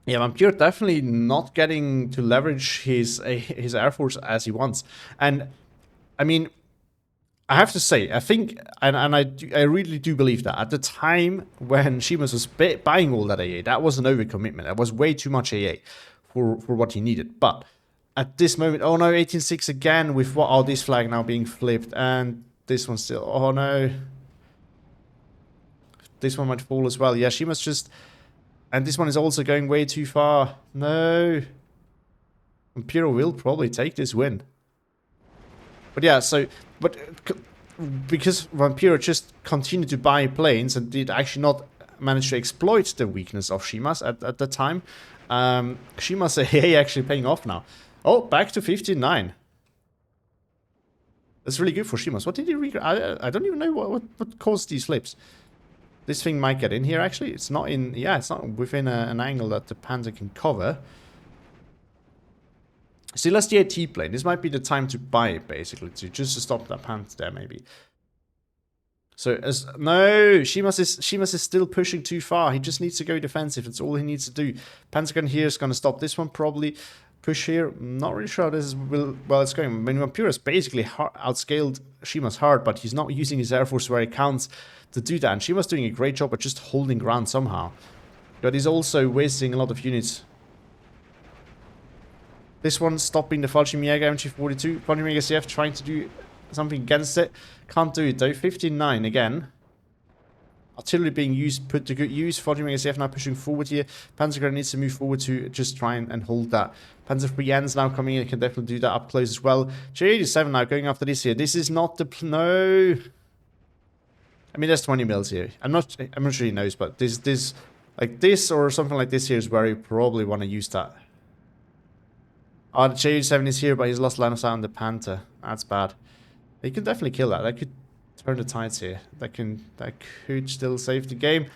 Yeah, Vampiro definitely not getting to leverage his air force as he wants. And I mean, I have to say, I think, and I really do believe that at the time when Shimaas was buying all that AA, that was an overcommitment. That was way too much AA for what he needed. But at this moment, oh no, 18-6 again with what? Oh, this flag now being flipped, and this one still. Oh no, this one might fall as well. Yeah, Shimaas just, and this one is also going way too far. No, Vampiro will probably take this win. But yeah, but because Vampiro just continued to buy planes and did actually not manage to exploit the weakness of Shimaas at the time, Shimaas AA actually paying off now. Oh, back to 15-9. That's really good for Shimaas. What did he regrab? I don't even know what caused these flips. This thing might get in here actually. It's not in. Yeah, it's not within an angle that the Panzer can cover. Still has the AT plane. This might be the time to buy it, basically, to stop that panther there, maybe. So, no, Shimaas is still pushing too far. He just needs to go defensive. That's all he needs to do. Pentagon here is going to stop this one, probably. Push here. Not really sure how this is, well, it's going. I mean, Vampiro is basically outscaled Shimaas hard, but he's not using his Air Force where he counts to do that. And Shimaas doing a great job at just holding ground somehow. But he's also wasting a lot of units. This one stopping the Fallschirmjäger MG42. Fallschirmjäger CF trying to do something against it. Can't do it though. 59 again. Artillery being used, put to good use. Fallschirmjäger CF now pushing forward here. Panzer needs to move forward to just try and hold that. Panzer III's now coming in. It can definitely do that up close as well. J87 now going after this here. This is not the... No. I mean, there's 20 mils here. I'm not sure he knows, but this like this or something like this here is where you probably want to use that. Oh, the J87 is here, but he's lost line of sight on the Panther. That's bad. He can definitely kill that. That could turn the tides here. That could still save the game.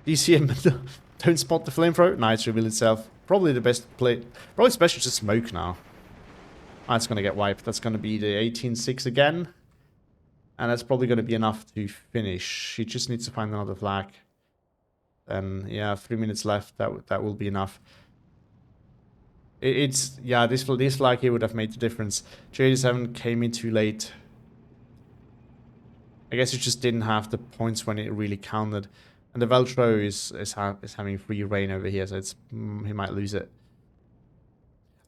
DCM don't spot the flamethrower. Nice reveal itself. Probably the best play. Probably special to smoke now. That's going to get wiped. That's going to be the 18-6 again. And that's probably going to be enough to finish. He just needs to find another flag. Then, yeah, 3 minutes left. That will be enough. Yeah, this flag here would have made the difference. J87 came in too late. I guess it just didn't have the points when it really counted. And the Veltro is having free reign over here, so it's he might lose it.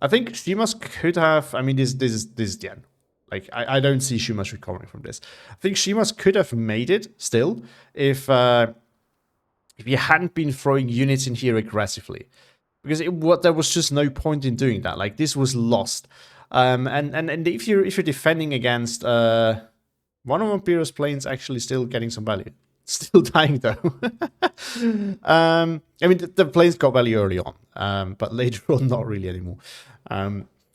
I think Shimaas could have... I mean, this is the end. Like, I don't see Shimaas recovering from this. I think Shimaas could have made it still if you hadn't been throwing units in here aggressively. Because there was just no point in doing that. Like, this was lost. And if you're defending against one of Vampiro's planes actually still getting some value. Still dying though. I mean the planes got value early on, but later on not really anymore.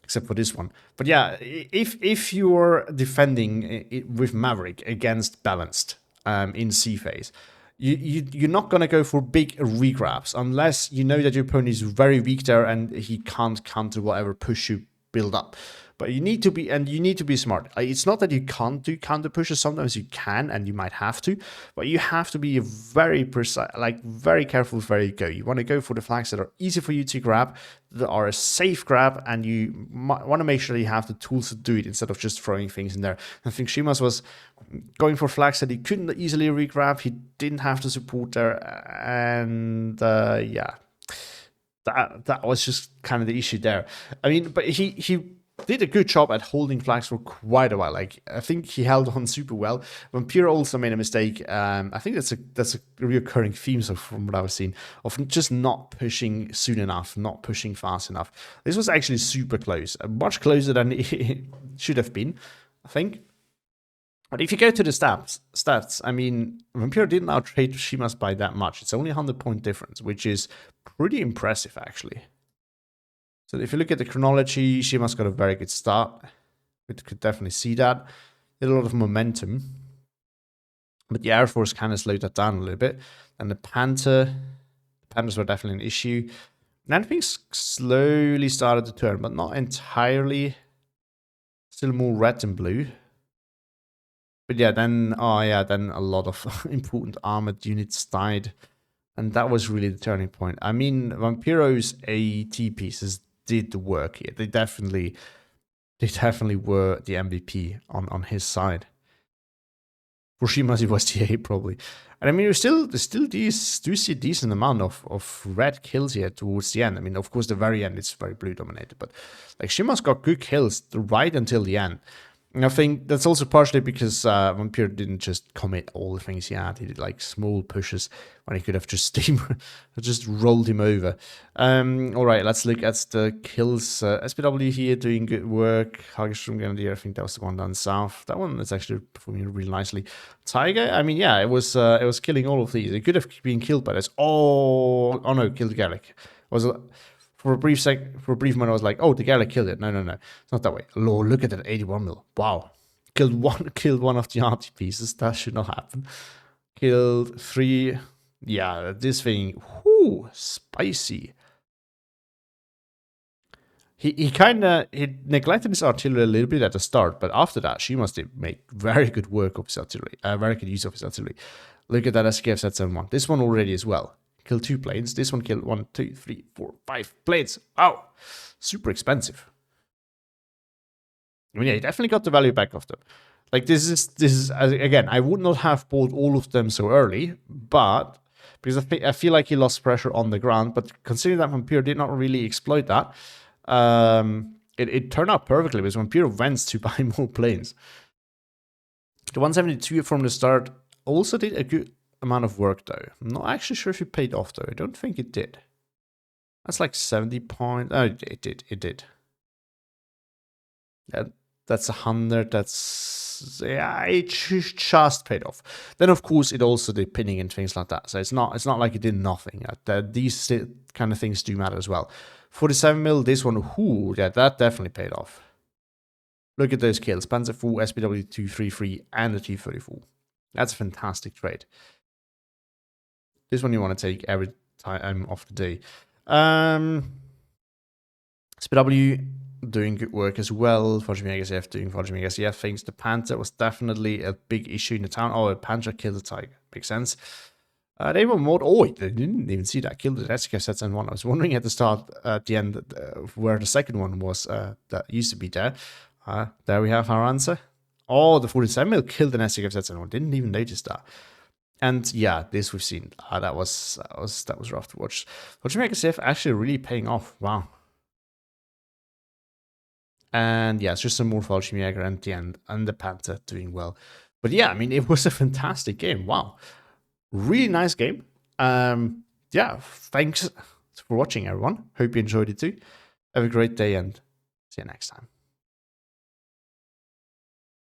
Except for this one. But yeah, if you're defending with Maverick against balanced in C phase, you're not going to go for big regrabs unless you know that your opponent is very weak there and he can't counter whatever push you build up. But you need to be smart. It's not that you can't do counter pushes. Sometimes you can, and you might have to. But you have to be very precise, like very careful where you go. You want to go for the flags that are easy for you to grab, that are a safe grab, and you want to make sure you have the tools to do it instead of just throwing things in there. I think Shimaas was going for flags that he couldn't easily regrab. He didn't have the support there, and yeah, that was just kind of the issue there. I mean, but he did a good job at holding flags for quite a while. Like, I think he held on super well. Vampiro also made a mistake. I think that's a reoccurring theme, so from what I was seeing, of just not pushing soon enough, not pushing fast enough. This was actually super close, much closer than it should have been, I think. But if you go to the stats, I mean, Vampiro didn't outtrade Shimaas by that much. It's only a 100-point difference, which is pretty impressive, actually. So if you look at the chronology, Shimaas got a very good start. We could definitely see that. Did a lot of momentum. But the Air Force kind of slowed that down a little bit. And the Panthers were definitely an issue. And things slowly started to turn, but not entirely. Still more red than blue. But yeah, then a lot of important armored units died. And that was really the turning point. I mean, Vampiro's AT pieces did the work here. They definitely were the MVP on his side. For Shimaas, it was the A probably. And I mean, we still do see a decent amount of red kills here towards the end. I mean, of course, the very end it's very blue dominated, but like Shimaas got good kills right until the end. And I think that's also partially because Vampiro didn't just commit all the things he had. He did like small pushes when he could have just rolled him over. All right, let's look at the kills. SPW here doing good work. Hagelstrom Grenadier, I think that was the one down south. That one is actually performing really nicely. Tiger, I mean, yeah, it was killing all of these. It could have been killed by this. Oh no, killed Garrick. For a brief moment, I was like, "Oh, the Garrick killed it." No, it's not that way. Lord, look at that 81 mil. Wow, killed one of the RT pieces. That should not happen. Killed 3. Yeah, this thing. Whoo, spicy. He kind of neglected his artillery a little bit at the start, but after that, Shimaas did make very good work of his artillery, very good use of his artillery. Look at that SKF Z71. This one already as well. Killed 2 planes. This one killed 1, 2, 3, 4, 5 planes. Wow. Super expensive. I mean, yeah, he definitely got the value back of them. Like, this is again, I would not have bought all of them so early, but because I feel like he lost pressure on the ground, but considering that Vampiro did not really exploit that, it turned out perfectly because Vampiro went to buy more planes. The 172 from the start also did a good amount of work, though. I'm not actually sure if it paid off, though. I don't think it did. That's like 70 points. Oh, it did. That's 100. That's, yeah, it just paid off. Then, of course, it also did pinning and things like that. So it's not like it did nothing. These kind of things do matter as well. 47 mil, this one, ooh, yeah, that definitely paid off. Look at those kills. Panzer IV, SPW 233, and the T-34. That's a fantastic trade. This one you want to take every time of the day. SPW doing good work as well. Vampiro SCF doing Vampiro SCF things. The Panther was definitely a big issue in the town. Oh, a Panther killed the Tiger. Makes sense. They were more. Oh, they didn't even see that. Killed the SK sets and one. I was wondering at the start, at the end, where the second one was. That used to be there. There we have our answer. Oh, the 47 mil killed an SK sets and one. Didn't even notice that. And yeah, this we've seen. That was rough to watch. Vampiro SCF actually really paying off. Wow. And yeah, it's just some more Fallschirmjäger at the end, and the Panther doing well. But yeah, I mean, it was a fantastic game. Wow. Really nice game. Yeah, thanks for watching, everyone. Hope you enjoyed it too. Have a great day and see you next time.